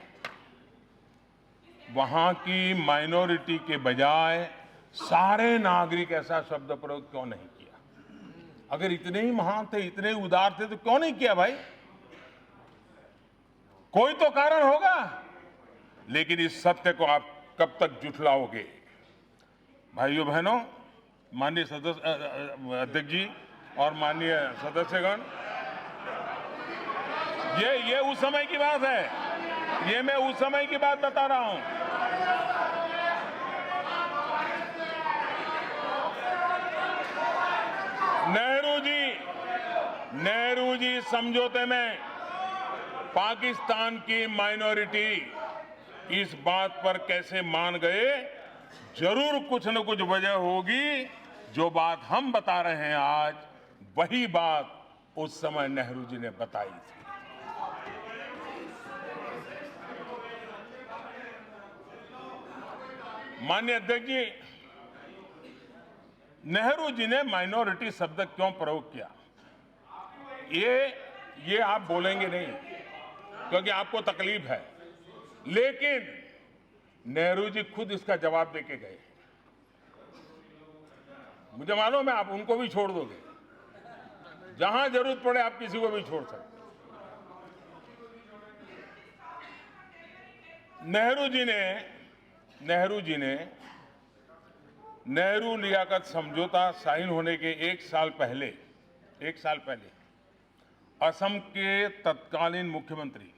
वहां की माइनॉरिटी के बजाय सारे नागरिक ऐसा शब्द प्रयोग क्यों नहीं किया? अगर इतने ही महान थे, इतने उदार थे, तो क्यों नहीं किया भाई? कोई तो कारण होगा। लेकिन इस सत्य को आप कब तक जुठलाओगे? भाइयों बहनों, माननीय सदस्य अध्यक्ष जी और माननीय सदस्यगण, ये उस समय की बात है। ये मैं उस समय की बात बता रहा हूं। नेहरू जी समझौते में पाकिस्तान की माइनॉरिटी इस बात पर कैसे मान गए? जरूर कुछ न कुछ वजह होगी। जो बात हम बता रहे हैं आज, वही बात उस समय नेहरू जी ने बताई थी। माननीय अध्यक्ष जी, नेहरू जी ने माइनॉरिटी शब्द क्यों प्रयोग किया? ये आप बोलेंगे नहीं क्योंकि आपको तकलीफ है, लेकिन नेहरू जी खुद इसका जवाब देके गए। मुझे मालूम है आप उनको भी छोड़ दोगे, जहां जरूरत पड़े आप किसी को भी छोड़ सकते। नेहरू जी ने नेहरू लियाकत समझौता साइन होने के एक साल पहले असम के तत्कालीन मुख्यमंत्री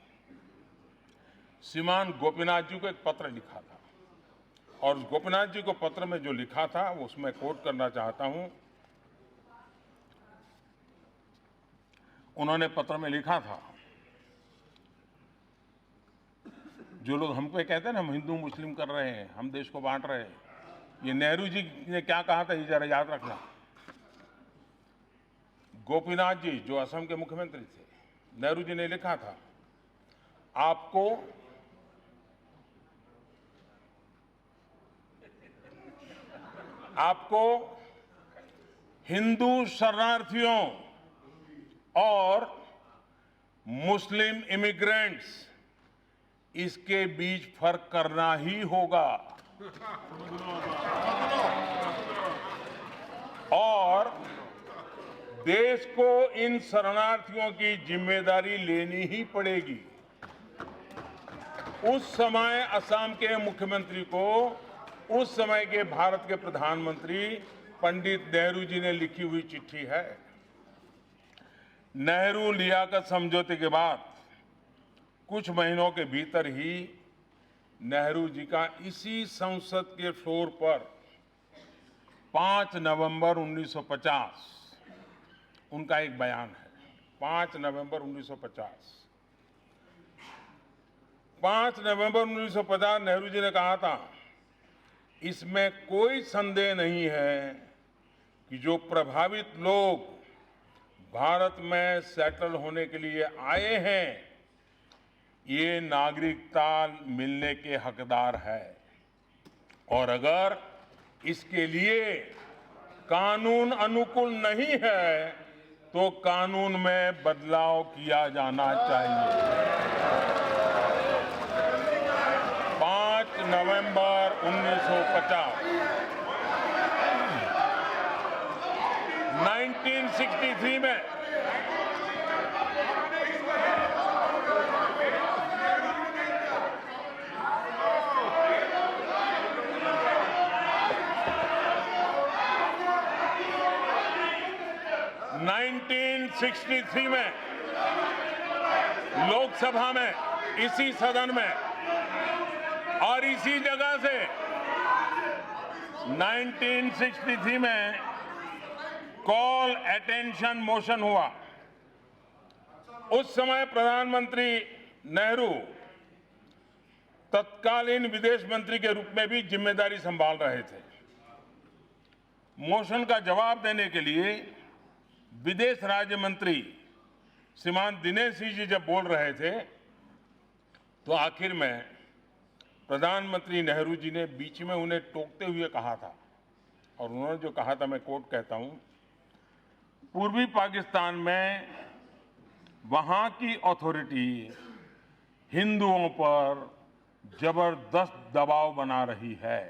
श्रीमान गोपीनाथ जी को एक पत्र लिखा था, और गोपीनाथ जी को पत्र में जो लिखा था वो उसमें कोट करना चाहता हूं। उन्होंने पत्र में लिखा था, जो लोग हम पे कहते हैं ना हम हिंदू मुस्लिम कर रहे हैं, हम देश को बांट रहे हैं, ये नेहरू जी ने क्या कहा था, ये जरा याद रखना। गोपीनाथ जी जो असम के मुख्यमंत्री थे, नेहरू जी ने लिखा था, आपको हिंदू शरणार्थियों और मुस्लिम इमिग्रेंट्स, इसके बीच फर्क करना ही होगा और देश को इन शरणार्थियों की जिम्मेदारी लेनी ही पड़ेगी। उस समय असम के मुख्यमंत्री को उस समय के भारत के प्रधानमंत्री पंडित नेहरू जी ने लिखी हुई चिट्ठी है। नेहरू लियाकत समझौते के बाद कुछ महीनों के भीतर ही नेहरू जी का इसी संसद के फ्लोर पर 5 नवंबर 1950 उनका एक बयान है। 5 नवंबर 1950 5 नवंबर 1950 नेहरू जी ने कहा था, इसमें कोई संदेह नहीं है कि जो प्रभावित लोग भारत में सेटल होने के लिए आए हैं, ये नागरिकता मिलने के हकदार है और अगर इसके लिए कानून अनुकूल नहीं है तो कानून में बदलाव किया जाना चाहिए। 5 नवंबर 1950 1963 में लोकसभा में, इसी सदन में और इसी जगह से 1963 में कॉल अटेंशन मोशन हुआ। उस समय प्रधानमंत्री नेहरू तत्कालीन विदेश मंत्री के रूप में भी जिम्मेदारी संभाल रहे थे। मोशन का जवाब देने के लिए विदेश राज्य मंत्री श्रीमान दिनेश सिंह जी जब बोल रहे थे तो आखिर में प्रधानमंत्री नेहरू जी ने बीच में उन्हें टोकते हुए कहा था, और उन्होंने जो कहा था मैं कोट कहता हूं, पूर्वी पाकिस्तान में वहां की अथॉरिटी हिंदुओं पर जबरदस्त दबाव बना रही है।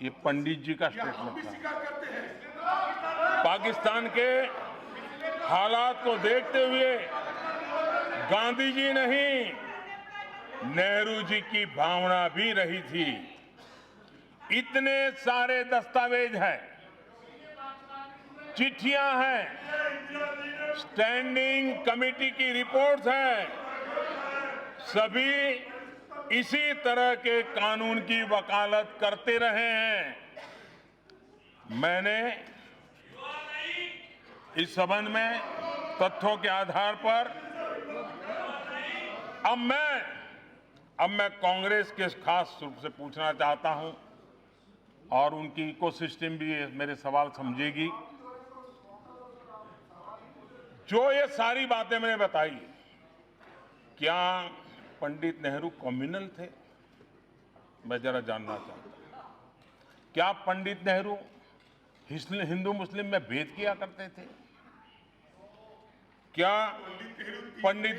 ये पंडित जी का स्टेटमेंट था। पाकिस्तान के हालात को देखते हुए गांधी जी नहीं, नेहरू जी की भावना भी रही थी। इतने सारे दस्तावेज हैं, चिट्ठियां हैं, स्टैंडिंग कमेटी की रिपोर्ट्स हैं, सभी इसी तरह के कानून की वकालत करते रहे हैं। मैंने इस संबंध में तथ्यों के आधार पर अब मैं कांग्रेस के खास रूप से पूछना चाहता हूं और उनकी इकोसिस्टम भी मेरे सवाल समझेगी। जो ये सारी बातें मैंने बताई, क्या पंडित नेहरू कम्युनल थे? मैं जरा जानना चाहता हूं। क्या पंडित नेहरू हिंदू मुस्लिम में भेद किया करते थे? क्या पंडित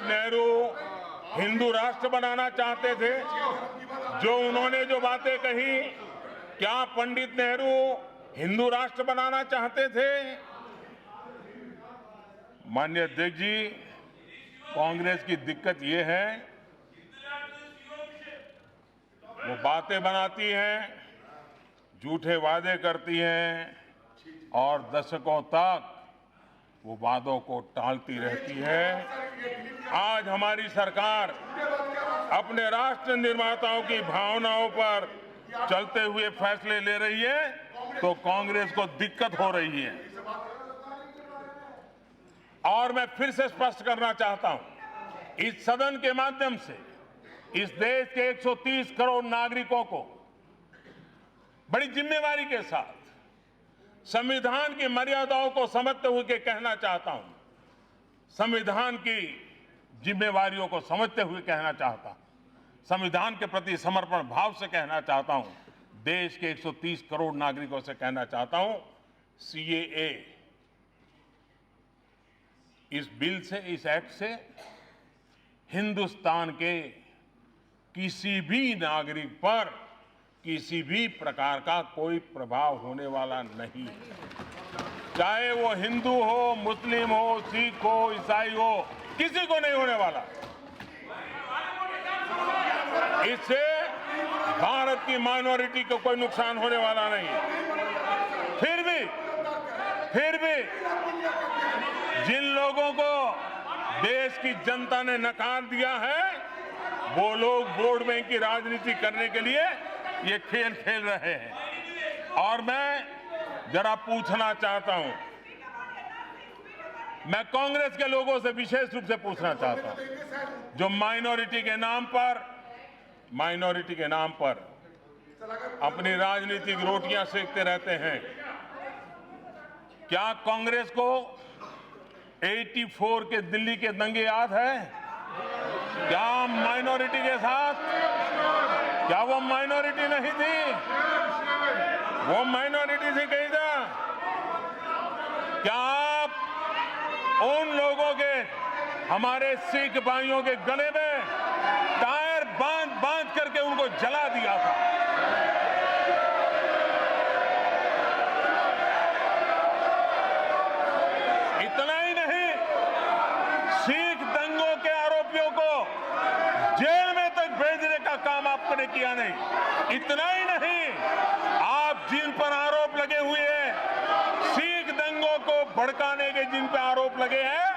नेहरू हिंदू राष्ट्र बनाना चाहते थे? जो उन्होंने जो बातें कही, क्या पंडित नेहरू हिंदू राष्ट्र बनाना चाहते थे? माननीय अध्यक्ष जी, कांग्रेस की दिक्कत यह है, वो बातें बनाती हैं, झूठे वादे करती हैं और दशकों तक वो वादों को टालती रहती है। आज हमारी सरकार अपने राष्ट्र निर्माताओं की भावनाओं पर चलते हुए फैसले ले रही है, तो कांग्रेस को दिक्कत हो रही है। और मैं फिर से स्पष्ट करना चाहता हूं, इस सदन के माध्यम से इस देश के 130 करोड़ नागरिकों को बड़ी जिम्मेवारी के साथ संविधान की मर्यादाओं को समझते हुए कहना चाहता हूं, संविधान की जिम्मेवारियों को समझते हुए कहना चाहता हूं, संविधान के प्रति समर्पण भाव से कहना चाहता हूं, देश के 130 करोड़ नागरिकों से कहना चाहता हूं, सीएए इस बिल से, इस एक्ट से हिंदुस्तान के किसी भी नागरिक पर किसी भी प्रकार का कोई प्रभाव होने वाला नहीं, चाहे वो हिंदू हो, मुस्लिम हो, सिख हो, ईसाई हो, किसी को नहीं होने वाला। इससे भारत की माइनॉरिटी को कोई नुकसान होने वाला नहीं। फिर भी जिन लोगों को देश की जनता ने नकार दिया है, वो लोग वोट बैंक की राजनीति करने के लिए ये खेल खेल रहे हैं। और मैं जरा पूछना चाहता हूं, मैं कांग्रेस के लोगों से विशेष रूप से पूछना चाहता हूं, जो माइनॉरिटी के नाम पर अपनी राजनीतिक रोटियां सेकते रहते हैं, क्या कांग्रेस को 84 के दिल्ली के दंगे याद है? क्या माइनॉरिटी के साथ, क्या वो माइनॉरिटी नहीं थी? वो माइनॉरिटी से कही था। क्या आप उन लोगों के, हमारे सिख भाइयों के गले में टायर बांध करके उनको जला दिया था? इतना ही नहीं, सिख दंगों के आरोपियों को जेल में तक भेजने का काम आपने किया नहीं। इतना ही नहीं, आप जिन पर आरोप लगे हुए हैं, सिख दंगों को भड़काने के जिन पर आरोप लगे हैं,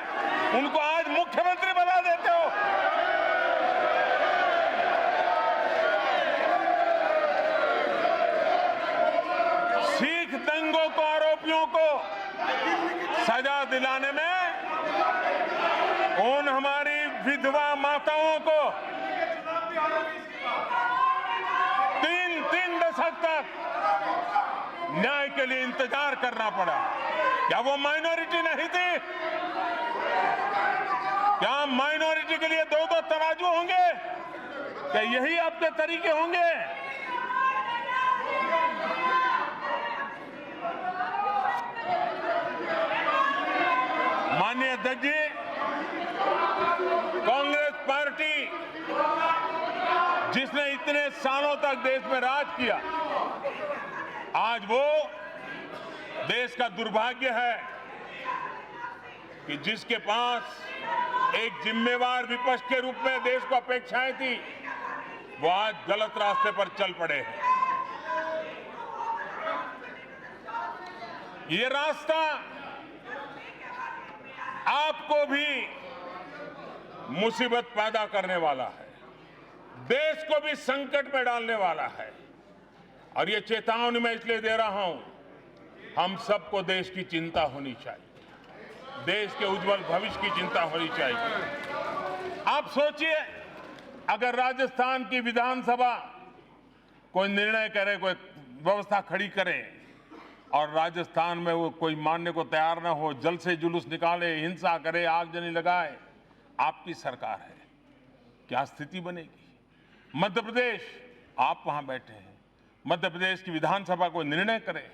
उनको आज मुख्यमंत्री बना देते हो। सिख दंगों को आरोपियों को सजा दिलाने में उन हमारी विधवा माताओं को 3 दशक तक न्याय के लिए इंतजार करना पड़ा। क्या वो माइनॉरिटी नहीं थी? क्या माइनॉरिटी के लिए 2 तराजू होंगे? क्या यही आपके तरीके होंगे? माननीय अध्यक्ष जी, कांग्रेस पार्टी जिसने इतने सालों तक देश में राज किया, आज वो देश का दुर्भाग्य है कि जिसके पास एक जिम्मेवार विपक्ष के रूप में देश को अपेक्षाएं थी, वो आज गलत रास्ते पर चल पड़े हैं। ये रास्ता आपको भी मुसीबत पैदा करने वाला है, देश को भी संकट में डालने वाला है। और ये चेतावनी मैं इसलिए दे रहा हूं, हम सबको देश की चिंता होनी चाहिए, देश के उज्जवल भविष्य की चिंता होनी चाहिए। आप सोचिए, अगर राजस्थान की विधानसभा कोई निर्णय करे, कोई व्यवस्था खड़ी करे और राजस्थान में वो कोई मानने को तैयार ना हो, जल से जुलूस निकाले, हिंसा करे, आगजनी लगाए, आपकी सरकार है, क्या स्थिति बनेगी? मध्य प्रदेश, आप वहां बैठे हैं, मध्य प्रदेश की विधानसभा को निर्णय करे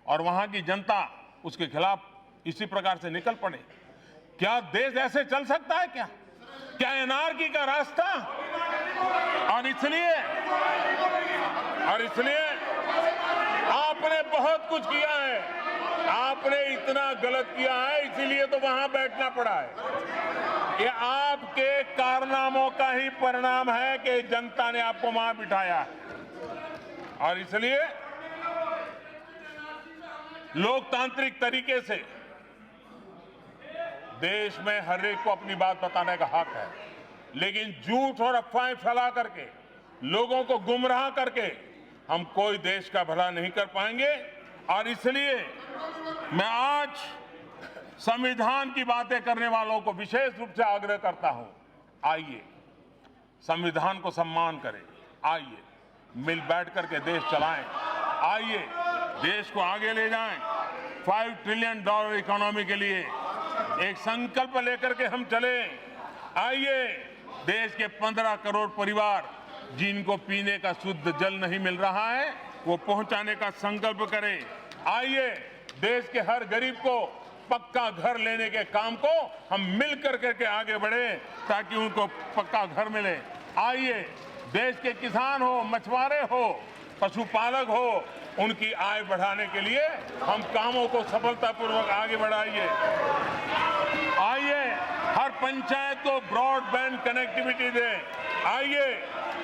और वहां की जनता उसके खिलाफ इसी प्रकार से निकल पड़े, क्या देश ऐसे चल सकता है? क्या एनआरकी का रास्ता? और इसलिए आपने बहुत कुछ किया है, आपने इतना गलत किया है, इसीलिए तो वहां बैठना पड़ा है। ये आपके कारनामों का ही परिणाम है कि जनता ने आपको वहां बिठाया है। और इसलिए लोकतांत्रिक तरीके से देश में हर एक को अपनी बात बताने का हक है, लेकिन झूठ और अफवाहें फैला करके, लोगों को गुमराह करके हम कोई देश का भला नहीं कर पाएंगे। और इसलिए मैं आज संविधान की बातें करने वालों को विशेष रूप से आग्रह करता हूं, आइए संविधान को सम्मान करें, आइए मिल बैठ करके देश चलाएं, आइए देश को आगे ले जाएं, $5 ट्रिलियन इकोनॉमी के लिए एक संकल्प लेकर के हम चले। आइए देश के 15 करोड़ परिवार जिनको पीने का शुद्ध जल नहीं मिल रहा है, वो पहुंचाने का संकल्प करें। आइए देश के हर गरीब को पक्का घर लेने के काम को हम मिल करके आगे बढ़े ताकि उनको पक्का घर मिले। आइए देश के किसान हो, मछुआरे हो, पशुपालक हो, उनकी आय बढ़ाने के लिए हम कामों को सफलतापूर्वक आगे बढ़ाइए। आइए हर पंचायत को ब्रॉडबैंड कनेक्टिविटी दें। आइए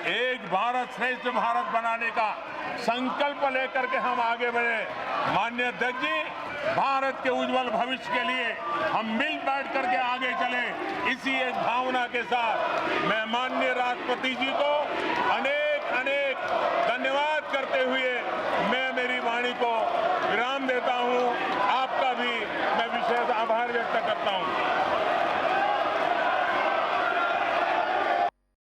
एक भारत श्रेष्ठ भारत बनाने का संकल्प लेकर के हम आगे बढ़े। माननीय अध्यक्ष जी, भारत के उज्जवल भविष्य के लिए हम मिल बैठ करके आगे चले। इसी एक भावना के साथ मैं माननीय राष्ट्रपति जी को अनेक अनेक धन्यवाद करते हुए मैं मेरी वाणी को विराम देता हूं। आपका भी मैं विशेष आभार व्यक्त करता हूं।